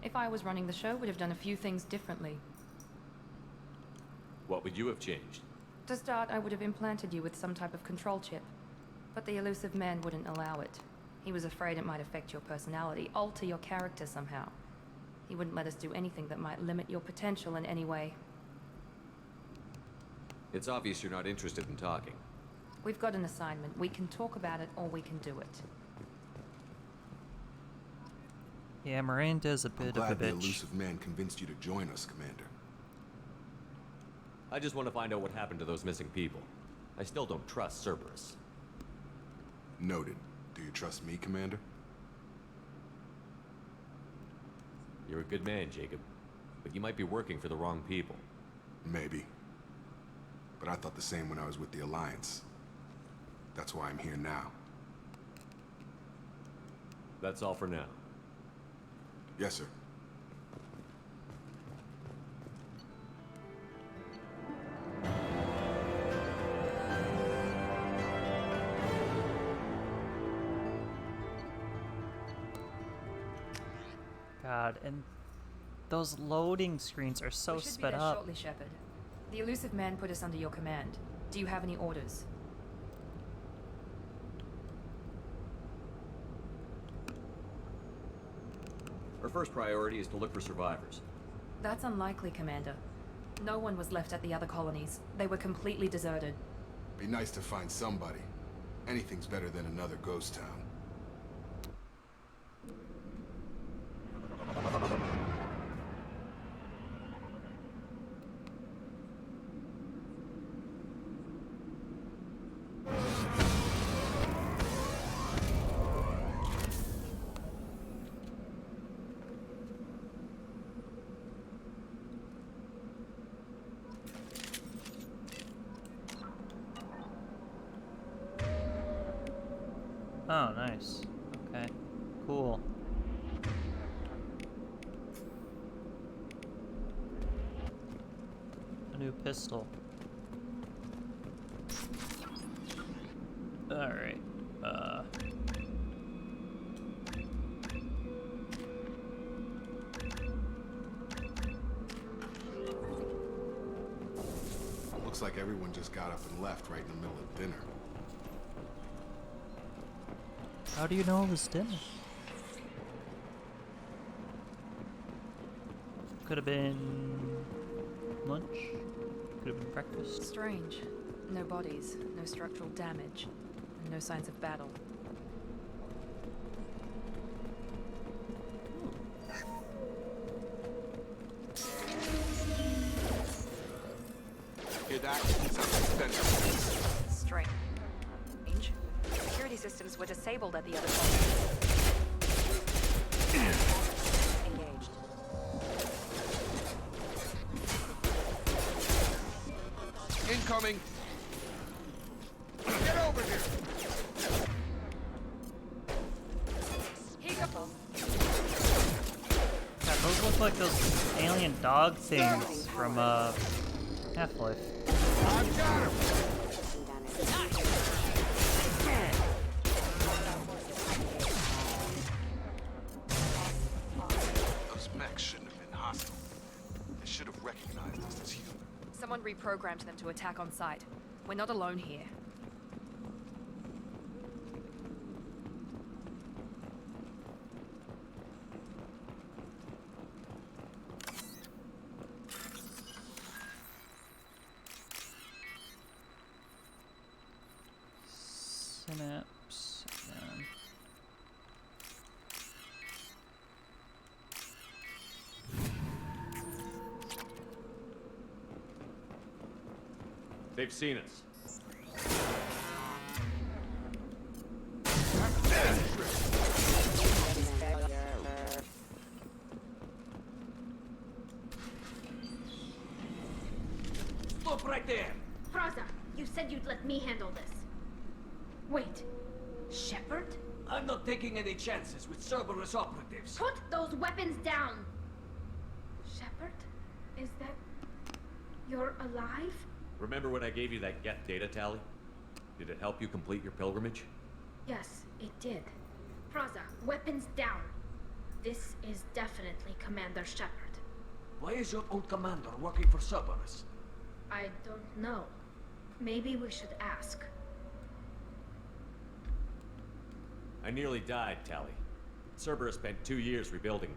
If I was running the show, we'd have done a few things differently. What would you have changed? To start, I would have implanted you with some type of control chip. But the Elusive Man wouldn't allow it. He was afraid it might affect your personality, alter your character somehow. He wouldn't let us do anything that might limit your potential in any way. It's obvious you're not interested in talking. We've got an assignment. We can talk about it or we can do it. Yeah, Miranda's a bit of a I'm glad the bitch. Elusive Man convinced you to join us, Commander. I just want to find out what happened to those missing people. I still don't trust Cerberus. Noted. Do you trust me, Commander? You're a good man, Jacob. but you might be working for the wrong people. Maybe. But I thought the same when I was with the Alliance. That's why I'm here now. That's all for now. Yes, sir. God, and those loading screens are so We should sped be there up. shortly, Shepard. The elusive man put us under your command. Do you have any orders? Our first priority is to look for survivors. That's unlikely, Commander. No one was left at the other colonies. They were completely deserted. Be nice to find somebody. Anything's better than another ghost town. Oh, nice. Okay. Cool. A new pistol. Alright. Looks like everyone just got up and left right in the middle of dinner. How do you know it was dinner? Could have been lunch. Could have been breakfast. Strange. No bodies, no structural damage, and no signs of battle. Hear that? Sounds like Spencer. Strange. Security systems were disabled at the other colonies. Engaged. Incoming! Get over here! God, those look like those alien dog things from Half-Life. I've got him! Those mechs shouldn't have been hostile. They should have recognized us as human. Someone reprogrammed them to attack on sight. We're not alone here. Synapse. Yeah. They've seen us. Stop right there! Praza, you said you'd let me handle this. Wait, Shepard? I'm not taking any chances with Cerberus operatives. Put those weapons down! Shepard? Is that... you're alive? Remember when I gave you that Geth data tally? Did it help you complete your pilgrimage? Yes, it did. Praza, weapons down. This is definitely Commander Shepard. Why is your old commander working for Cerberus? I don't know. Maybe we should ask. I nearly died, Tally. Cerberus spent 2 years rebuilding me.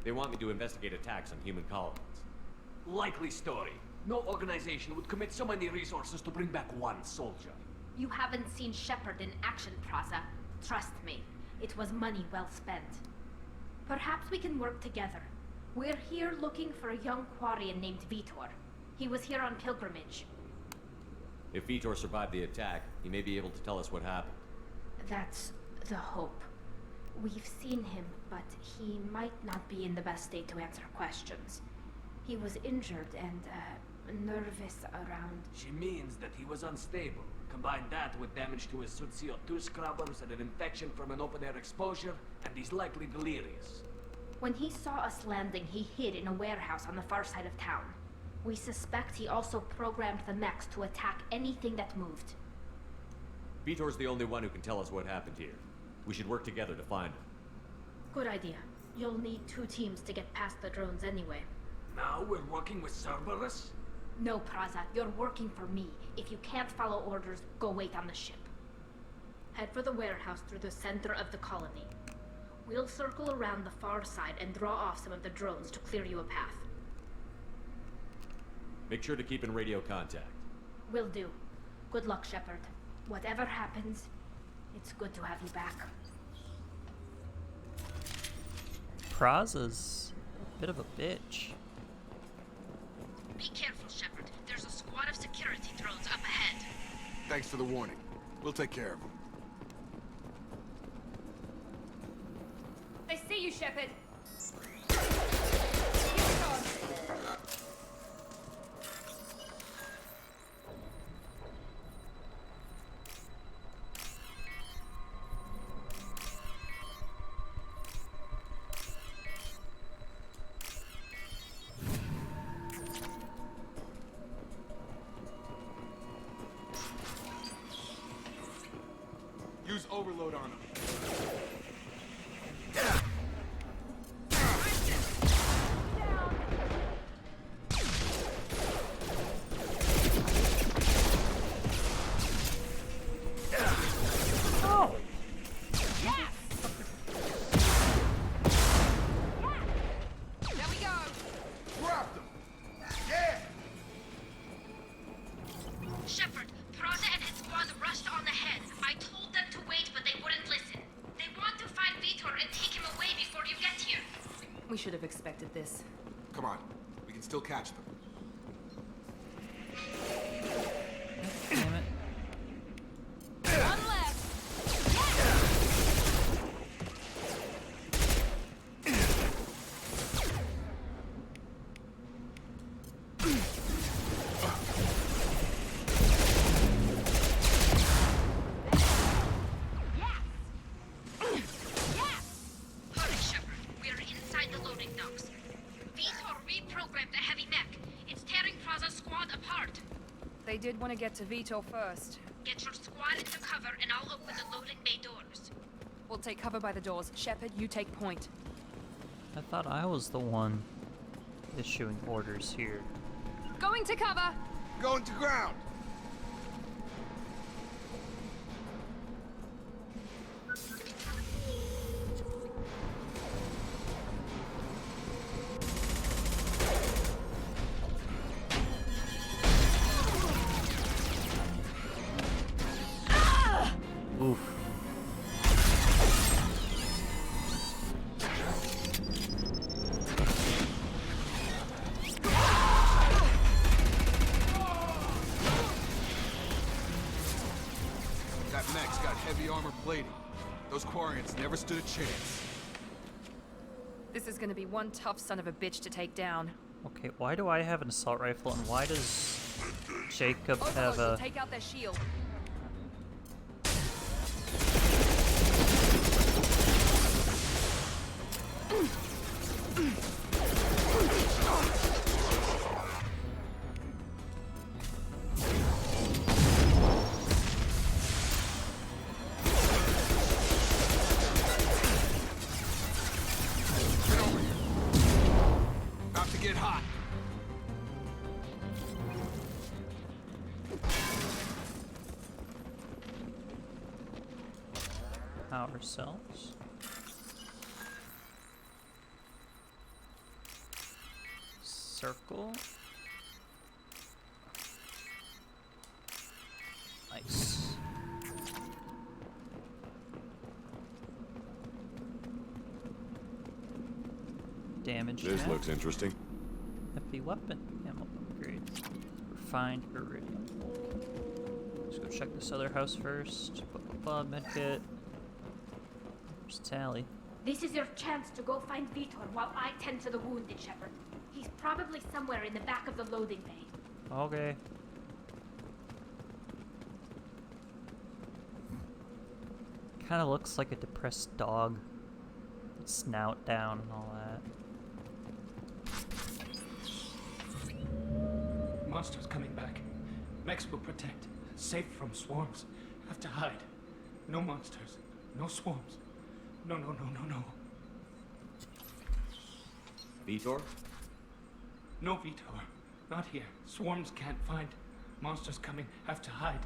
They want me to investigate attacks on human colonies. Likely story. No organization would commit so many resources to bring back one soldier. You haven't seen Shepard in action, Praza. Trust me, it was money well spent. Perhaps we can work together. We're here looking for a young Quarian named Vitor. He was here on pilgrimage. If Vitor survived the attack, he may be able to tell us what happened. That's the hope. We've seen him, but he might not be in the best state to answer questions. He was injured and, nervous around. She means that he was unstable. Combine that with damage to his suit CO2 scrubbers and an infection from an open-air exposure, and he's likely delirious. When he saw us landing, he hid in a warehouse on the far side of town. We suspect he also programmed the mechs to attack anything that moved. Vitor's the only one who can tell us what happened here. We should work together to find him. Good idea. You'll need 2 teams to get past the drones anyway. Now we're working with Cerberus? No, Praza, you're working for me. If you can't follow orders, go wait on the ship. Head for the warehouse through the center of the colony. We'll circle around the far side and draw off some of the drones to clear you a path. Make sure to keep in radio contact. Will do. Good luck, Shepard. Whatever happens, it's good to have you back. Praza's a bit of a bitch. Be careful, Shepard. There's a squad of security drones up ahead. Thanks for the warning. We'll take care of them. I see you, Shepard. Use overload on them. We should have expected this. Come on, we can still catch them. Damn it. One left. They did want to get to Vitor first. Get your squad into cover and I'll open the loading bay doors. We'll take cover by the doors. Shepard, you take point. I thought I was the one issuing orders here. Going to cover! Going to ground! Oof. That mech's got heavy armor plating. Those Quarians never stood a chance. This is gonna be one tough son of a bitch to take down. Okay, why do I have an assault rifle and why does Jacob Overlord have will a... take out their shield. About to get hot. Ourselves. Circle. Nice. Damage. This tab. looks interesting. Heavy weapon. Ammo upgrade. Refined iridium. Let's go check this other house first. Medkit. There's Tally. This is your chance to go find Vitor while I tend to the wounded, Shepard. He's probably somewhere in the back of the loading bay. Okay. Kinda looks like a depressed dog. Its snout down and all that. Monsters coming back. Mechs will protect. Safe from swarms. Have to hide. No monsters. No swarms. No. Vitor? No, Vitor. Not here. Swarms can't find. Monsters coming. Have to hide.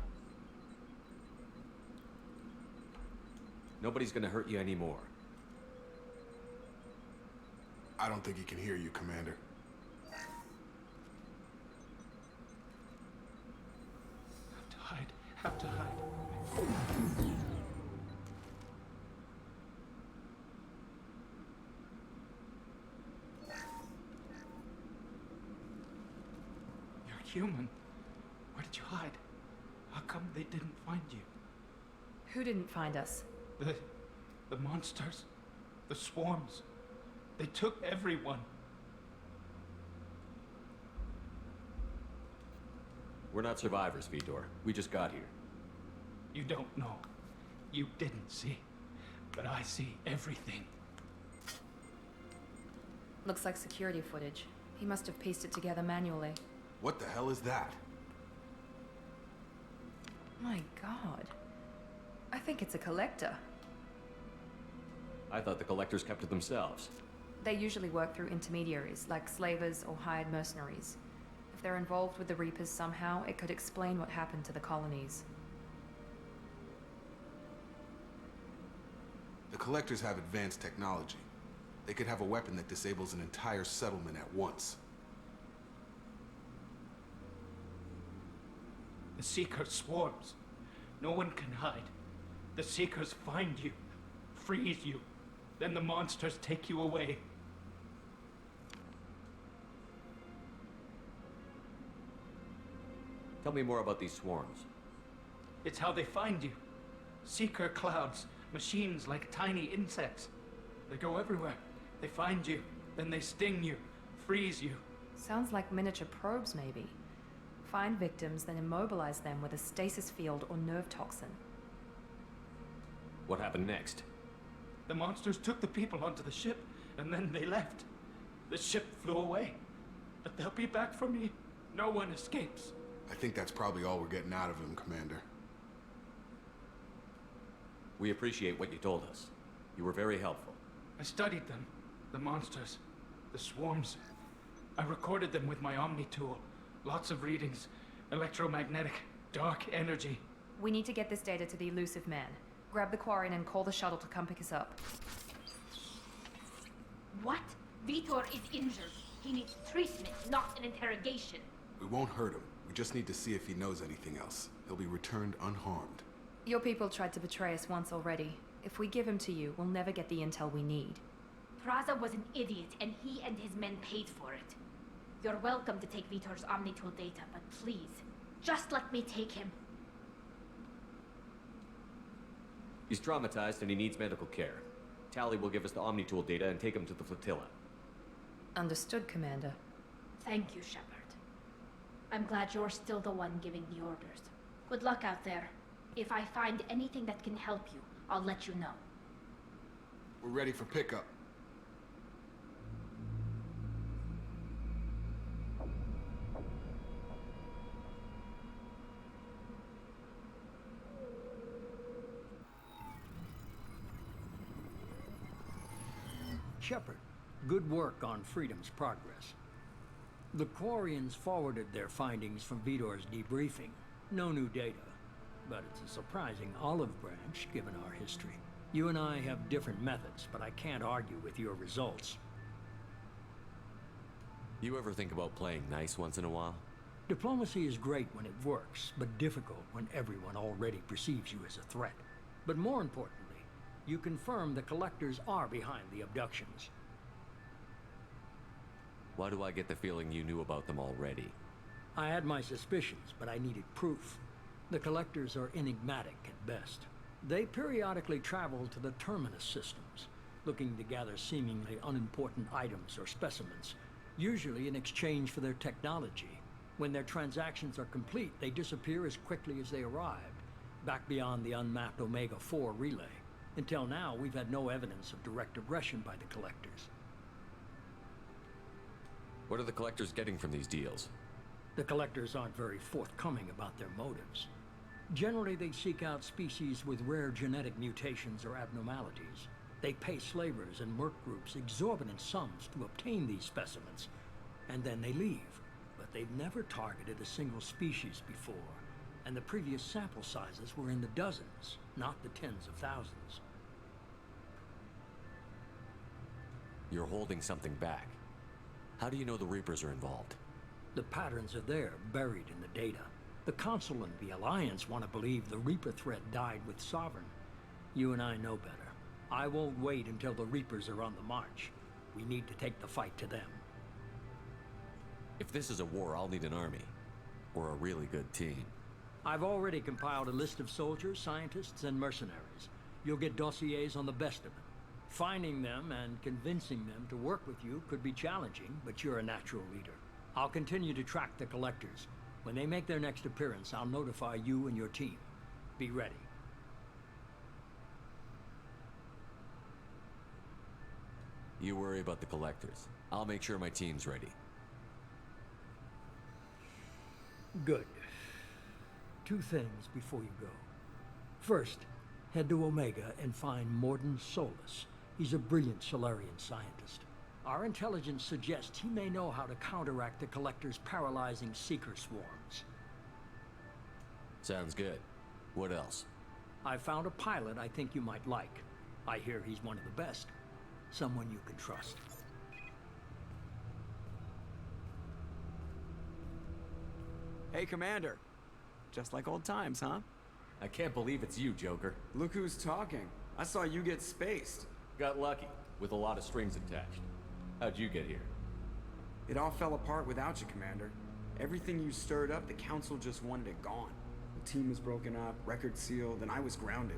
Nobody's gonna hurt you anymore. I don't think he can hear you, Commander. Have to hide. Have to hide. You're human. Where did you hide? How come they didn't find you? Who didn't find us? The monsters. The swarms. They took everyone. We're not survivors, Vitor. We just got here. You don't know. You didn't see. But I see everything. Looks like security footage. He must have pieced it together manually. What the hell is that? My god. I think it's a collector. I thought the collectors kept to themselves. They usually work through intermediaries, like slavers or hired mercenaries. If they're involved with the Reapers somehow, it could explain what happened to the colonies. The collectors have advanced technology. They could have a weapon that disables an entire settlement at once. The Seeker swarms. No one can hide. The Seekers find you, freeze you, then the monsters take you away. Tell me more about these swarms. It's how they find you. Seeker clouds, machines like tiny insects. They go everywhere. They find you, then they sting you, freeze you. Sounds like miniature probes, maybe. Find victims, then immobilize them with a stasis field or nerve toxin. What happened next? The monsters took the people onto the ship, and then they left. The ship flew away. But they'll be back for me. No one escapes. I think that's probably all we're getting out of him, Commander. We appreciate what you told us. You were very helpful. I studied them. The monsters. The swarms. I recorded them with my Omni tool. Lots of readings. Electromagnetic. Dark energy. We need to get this data to the Elusive Man. Grab the Quarian and call the shuttle to come pick us up. What? Vitor is injured. He needs treatment, not an interrogation. We won't hurt him. We just need to see if he knows anything else. He'll be returned unharmed. Your people tried to betray us once already. If we give him to you, we'll never get the intel we need. Praza was an idiot, and he and his men paid for it. You're welcome to take Vitor's Omnitool data, but please, just let me take him. He's traumatized and he needs medical care. Tali will give us the Omnitool data and take him to the flotilla. Understood, Commander. Thank you, Shepard. I'm glad you're still the one giving the orders. Good luck out there. If I find anything that can help you, I'll let you know. We're ready for pickup. Shepard, good work on Freedom's progress. The Quarians forwarded their findings from Vitor's debriefing. No new data, but it's a surprising olive branch given our history. You and I have different methods, but I can't argue with your results. You ever think about playing nice once in a while? Diplomacy is great when it works, but difficult when everyone already perceives you as a threat. But more importantly, you confirm the collectors are behind the abductions. Why do I get the feeling you knew about them already? I had my suspicions, but I needed proof. The collectors are enigmatic at best. They periodically travel to the Terminus systems, looking to gather seemingly unimportant items or specimens. usually in exchange for their technology. When their transactions are complete, they disappear as quickly as they arrived, back beyond the unmapped Omega-4 relay. Until now, we've had no evidence of direct aggression by the Collectors. What are the Collectors getting from these deals? The Collectors aren't very forthcoming about their motives. Generally, they seek out species with rare genetic mutations or abnormalities. They pay slavers and merc groups exorbitant sums to obtain these specimens, and then they leave. But they've never targeted a single species before, and the previous sample sizes were in the dozens, not the tens of thousands. You're holding something back. How do you know the Reapers are involved? The patterns are there, buried in the data. The Council and the Alliance want to believe the Reaper threat died with Sovereign. You and I know better. I won't wait until the Reapers are on the march. We need to take the fight to them. If this is a war, I'll need an army. Or a really good team. I've already compiled a list of soldiers, scientists, and mercenaries. You'll get dossiers on the best of them. Finding them and convincing them to work with you could be challenging, but you're a natural leader. I'll continue to track the Collectors. When they make their next appearance, I'll notify you and your team. Be ready. You worry about the Collectors. I'll make sure my team's ready. Good. 2 things before you go. First, head to Omega and find Mordin Solus. He's a brilliant Solarian scientist. Our intelligence suggests he may know how to counteract the Collector's paralyzing Seeker swarms. Sounds good. What else? I found a pilot I think you might like. I hear he's one of the best. Someone you can trust. Hey, Commander. Just like old times, huh? I can't believe it's you, Joker. Look who's talking. I saw you get spaced. Got lucky, with a lot of strings attached. How'd you get here? It all fell apart without you, Commander. Everything you stirred up, the Council just wanted it gone. The team was broken up, record sealed, and I was grounded.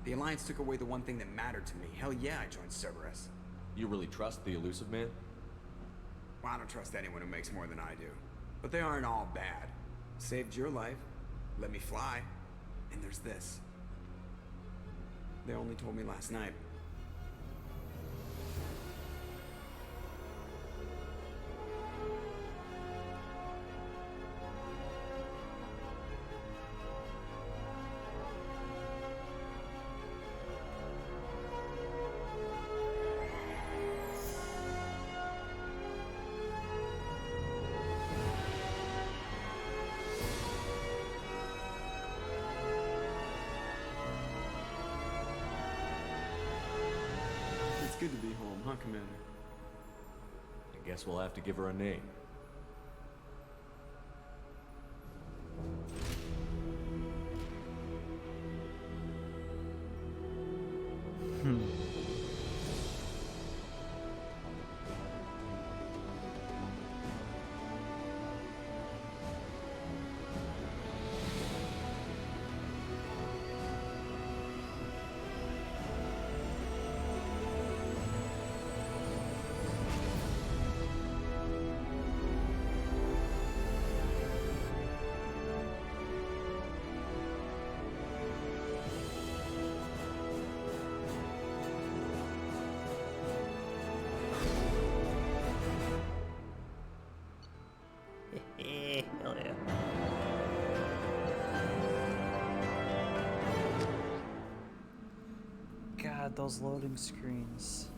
The Alliance took away the one thing that mattered to me. Hell yeah, I joined Cerberus. You really trust the Illusive Man? Well, I don't trust anyone who makes more than I do. But they aren't all bad. Saved your life, let me fly, and there's this. They only told me last night. It's good to be home, huh, Commander? I guess we'll have to give her a name. Hell yeah. God, those loading screens.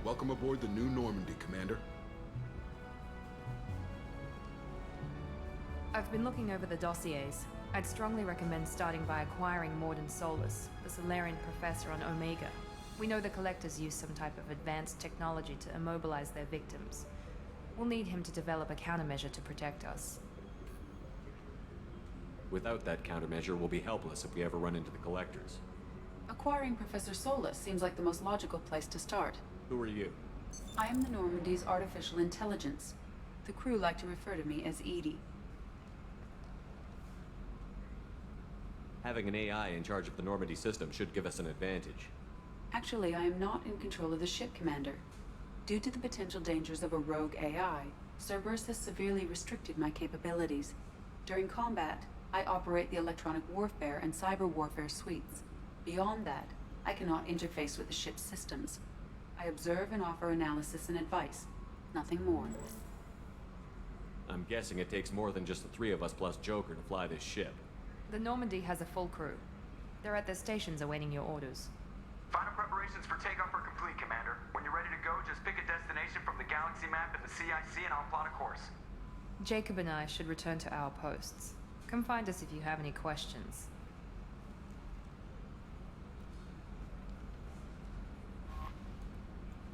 Welcome aboard the New Normandy, Commander. I've been looking over the dossiers. I'd strongly recommend starting by acquiring Mordin Solus, the Solarian professor on Omega. We know the Collectors use some type of advanced technology to immobilize their victims. We'll need him to develop a countermeasure to protect us. Without that countermeasure, we'll be helpless if we ever run into the Collectors. Acquiring Professor Solus seems like the most logical place to start. Who are you? I am the Normandy's artificial intelligence. The crew like to refer to me as Edie. Having an AI in charge of the Normandy system should give us an advantage. Actually, I am not in control of the ship, Commander. Due to the potential dangers of a rogue AI, Cerberus has severely restricted my capabilities. During combat, I operate the electronic warfare and cyber warfare suites. Beyond that, I cannot interface with the ship's systems. I observe and offer analysis and advice. Nothing more. I'm guessing it takes more than just the three of us plus Joker to fly this ship. The Normandy has a full crew. They're at their stations awaiting your orders. Final preparations for takeoff are complete, Commander. When you're ready to go, just pick a destination from the galaxy map and the CIC and I'll plot a course. Jacob and I should return to our posts. Come find us if you have any questions.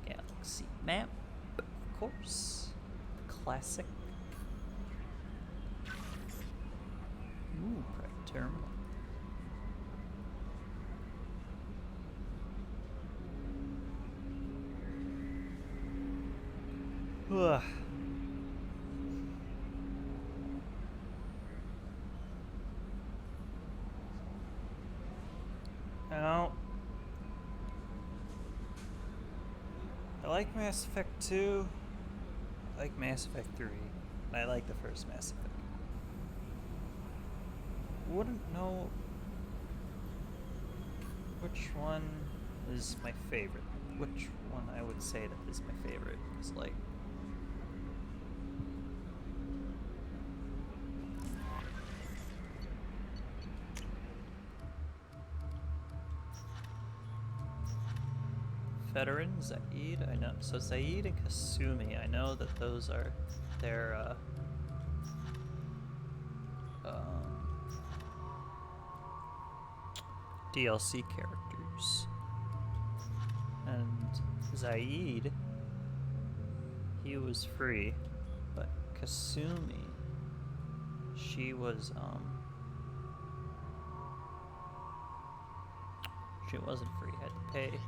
Galaxy map, of course. Classic. Ooh, private terminal. Ugh. Now, I like Mass Effect 2, I like Mass Effect 3, and I like the first Mass Effect. Wouldn't know which one is my favorite. Which one I would say that is my favorite, because like Veteran, Zaid, I know. So Zaid and Kasumi, I know that those are their DLC characters. And Zaid, he was free, but Kasumi, she was she wasn't free, had to pay.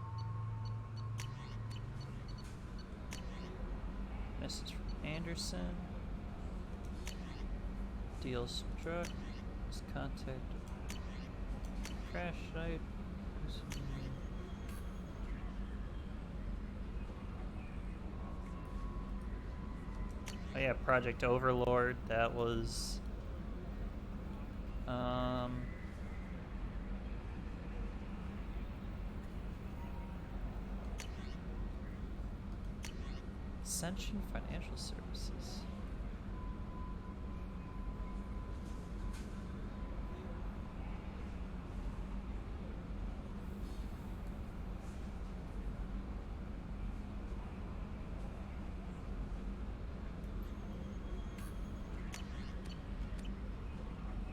Message from Anderson. Deal struck. His contact. Crash site. Oh yeah, Project Overlord. That was. Ascension Financial Services.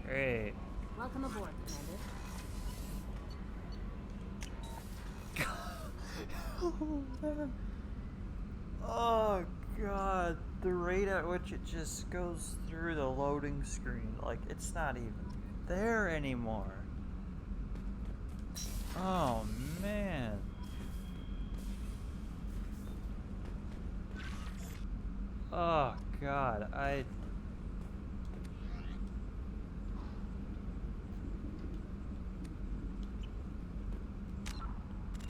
Great. Welcome aboard, Commander. Oh man. Oh god, the rate at which it just goes through the loading screen, like it's not even there anymore. Oh man. Oh god,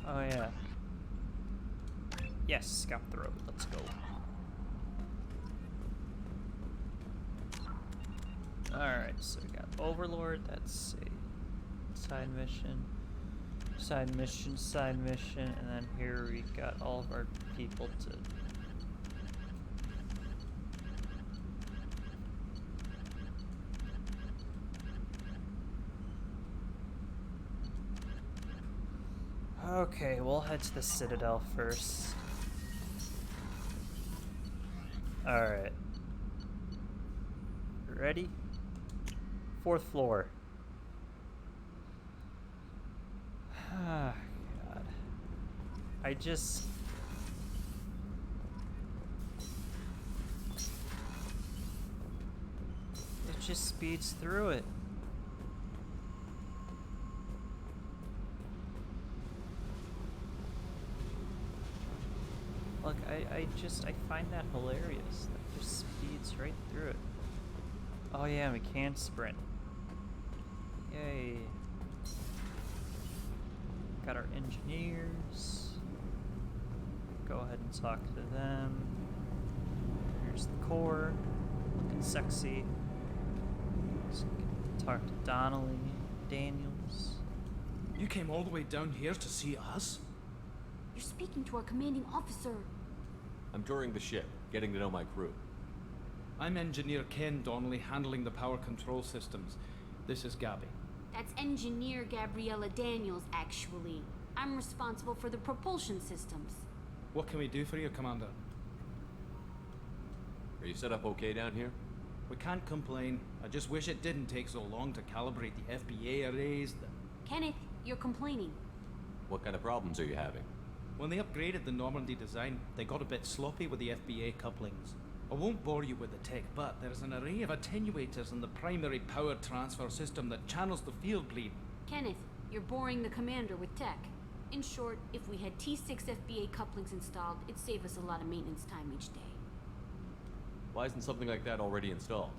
oh yeah. Yes, scout the road. Let's go. Alright, so we got Overlord. That's a side mission. Side mission, side mission. And then here we got all of our people to... Okay, we'll head to the Citadel first. Alright. Ready? 4th floor. Ah, God. I just... just speeds through it. Look, I find that hilarious. That just speeds right through it. Oh yeah, we can sprint. Yay. Got our engineers. Go ahead and talk to them. Here's the core. Looking sexy. So we can talk to Donnelly, Daniels. You came all the way down here to see us? You're speaking to our commanding officer. I'm touring the ship, getting to know my crew. I'm Engineer Ken Donnelly, handling the power control systems. This is Gabby. That's Engineer Gabriella Daniels, actually. I'm responsible for the propulsion systems. What can we do for you, Commander? Are you set up okay down here? We can't complain. I just wish it didn't take so long to calibrate the FBA arrays. Kenneth, you're complaining. What kind of problems are you having? When they upgraded the Normandy design, they got a bit sloppy with the FBA couplings. I won't bore you with the tech, but there's an array of attenuators in the primary power transfer system that channels the field bleed. Kenneth, you're boring the commander with tech. In short, if we had T6 FBA couplings installed, it'd save us a lot of maintenance time each day. Why isn't something like that already installed?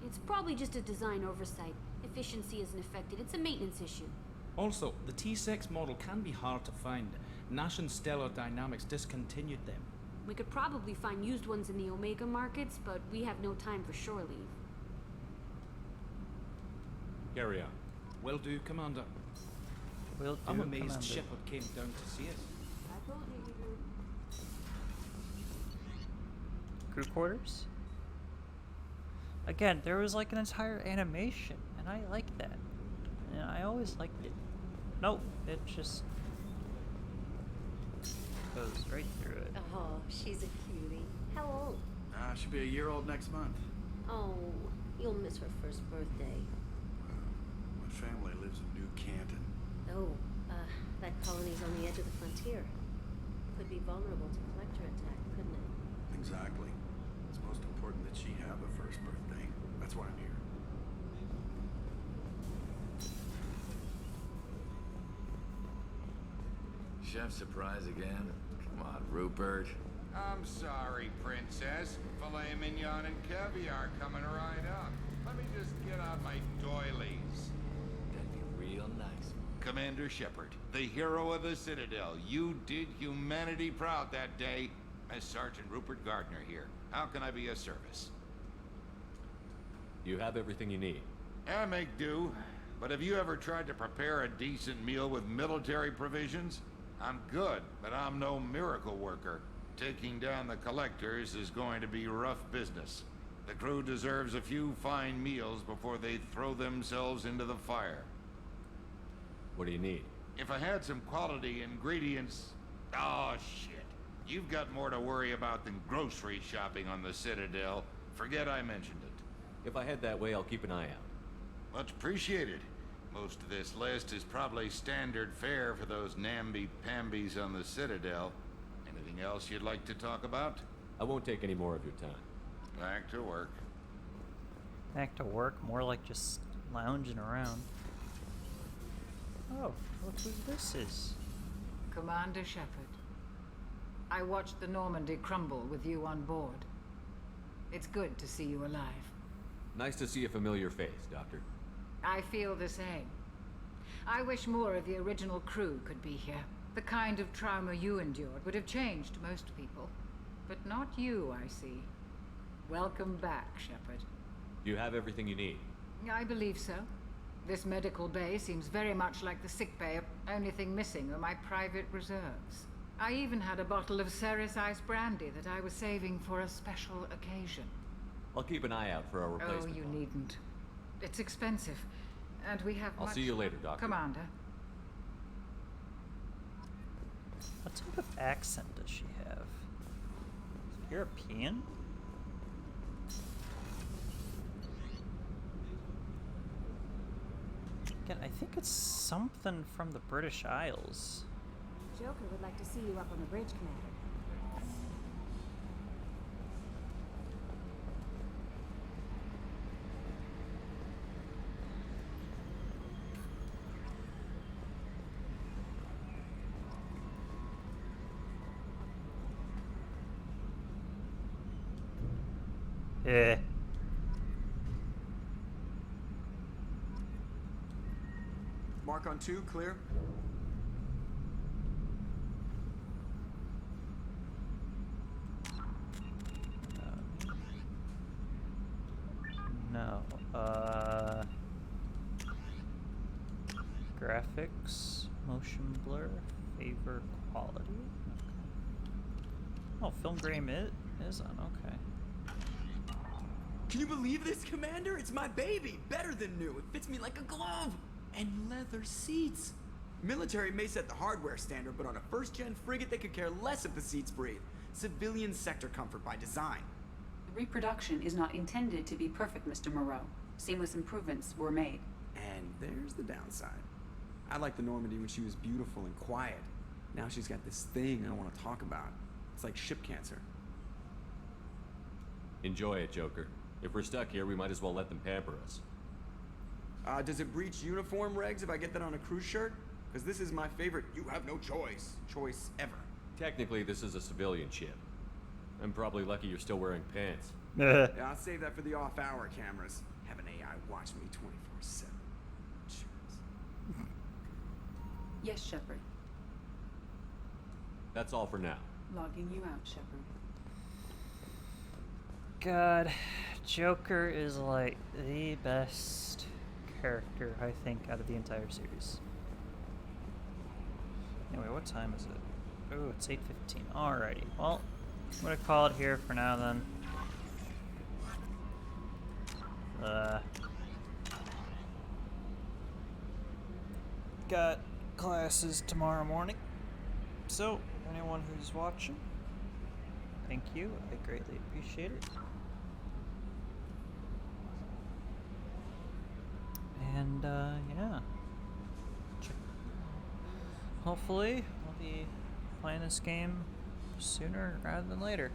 It's probably just a design oversight. Efficiency isn't affected. It's a maintenance issue. Also, the T6 model can be hard to find. Nash and Stellar Dynamics discontinued them. We could probably find used ones in the Omega markets, but we have no time for shore leave. Carry on. Will do, Commander. Will do, I'm amazed Commander. Shepard came down to see us. I told you Crew quarters? Again, there was like an entire animation, and I like that. And I always liked it. Nope, it just goes right through it. Oh, she's a cutie. How old? She'll be a year old next month. Oh, you'll miss her first birthday. My family lives in New Canton. Oh, that colony's on the edge of the frontier. Could be vulnerable to collector attack, couldn't it? Exactly. It's most important that she have a first birthday. That's why I'm here. Chef surprise again? Come on, Rupert. I'm sorry, Princess. Filet mignon and caviar coming right up. Let me just get out my doilies. That'd be real nice. Commander Shepard, the hero of the Citadel. You did humanity proud that day. As Sergeant Rupert Gardner here. How can I be of service? You have everything you need. I make do. But have you ever tried to prepare a decent meal with military provisions? I'm good, but I'm no miracle worker. Taking down the collectors is going to be rough business. The crew deserves a few fine meals before they throw themselves into the fire. What do you need? If I had some quality ingredients... Oh, shit. You've got more to worry about than grocery shopping on the Citadel. Forget I mentioned it. If I head that way, I'll keep an eye out. Much appreciated. Most of this list is probably standard fare for those namby-pambies on the Citadel. Anything else you'd like to talk about? I won't take any more of your time. Back to work. Back to work? More like just lounging around. Oh, look who this is. Commander Shepard. I watched the Normandy crumble with you on board. It's good to see you alive. Nice to see a familiar face, Doctor. I feel the same. I wish more of the original crew could be here. The kind of trauma you endured would have changed most people. But not you, I see. Welcome back, Shepard. Do you have everything you need? I believe so. This medical bay seems very much like the sick bay. Only thing missing are my private reserves. I even had a bottle of Ceres Ice brandy that I was saving for a special occasion. I'll keep an eye out for a replacement. Oh, you needn't. It's expensive. And we have I'll see you later, Doctor. Commander. What type of accent does she have? European? Again, I think it's something from the British Isles. Joker would like to see you up on the bridge, Commander. Eh. Mark on 2, clear. No. Graphics, motion blur, favor quality. Okay. Oh, film grain it is on. Okay. Can you believe this, Commander? It's my baby. Better than new. It fits me like a glove. And leather seats. Military may set the hardware standard, but on a first-gen frigate, they could care less if the seats breathe. Civilian sector comfort by design. The reproduction is not intended to be perfect, Mr. Moreau. Seamless improvements were made. And there's the downside. I liked the Normandy when she was beautiful and quiet. Now she's got this thing I don't want to talk about. It's like ship cancer. Enjoy it, Joker. If we're stuck here, we might as well let them pamper us. Does it breach uniform regs if I get that on a cruise shirt? Because this is my favorite you have no choice ever. Technically, this is a civilian ship. I'm probably lucky you're still wearing pants. Yeah, I'll save that for the off-hour cameras. Have an AI watch me 24/7. Yes, Shepard. That's all for now. Logging you out, Shepard. God, Joker is like the best character, I think, out of the entire series. Anyway, what time is it? Oh, it's 8:15. Alrighty. Well, I'm gonna call it here for now then. Got classes tomorrow morning. So, anyone who's watching, thank you. I greatly appreciate it. And, yeah. Hopefully, I'll be playing this game sooner rather than later.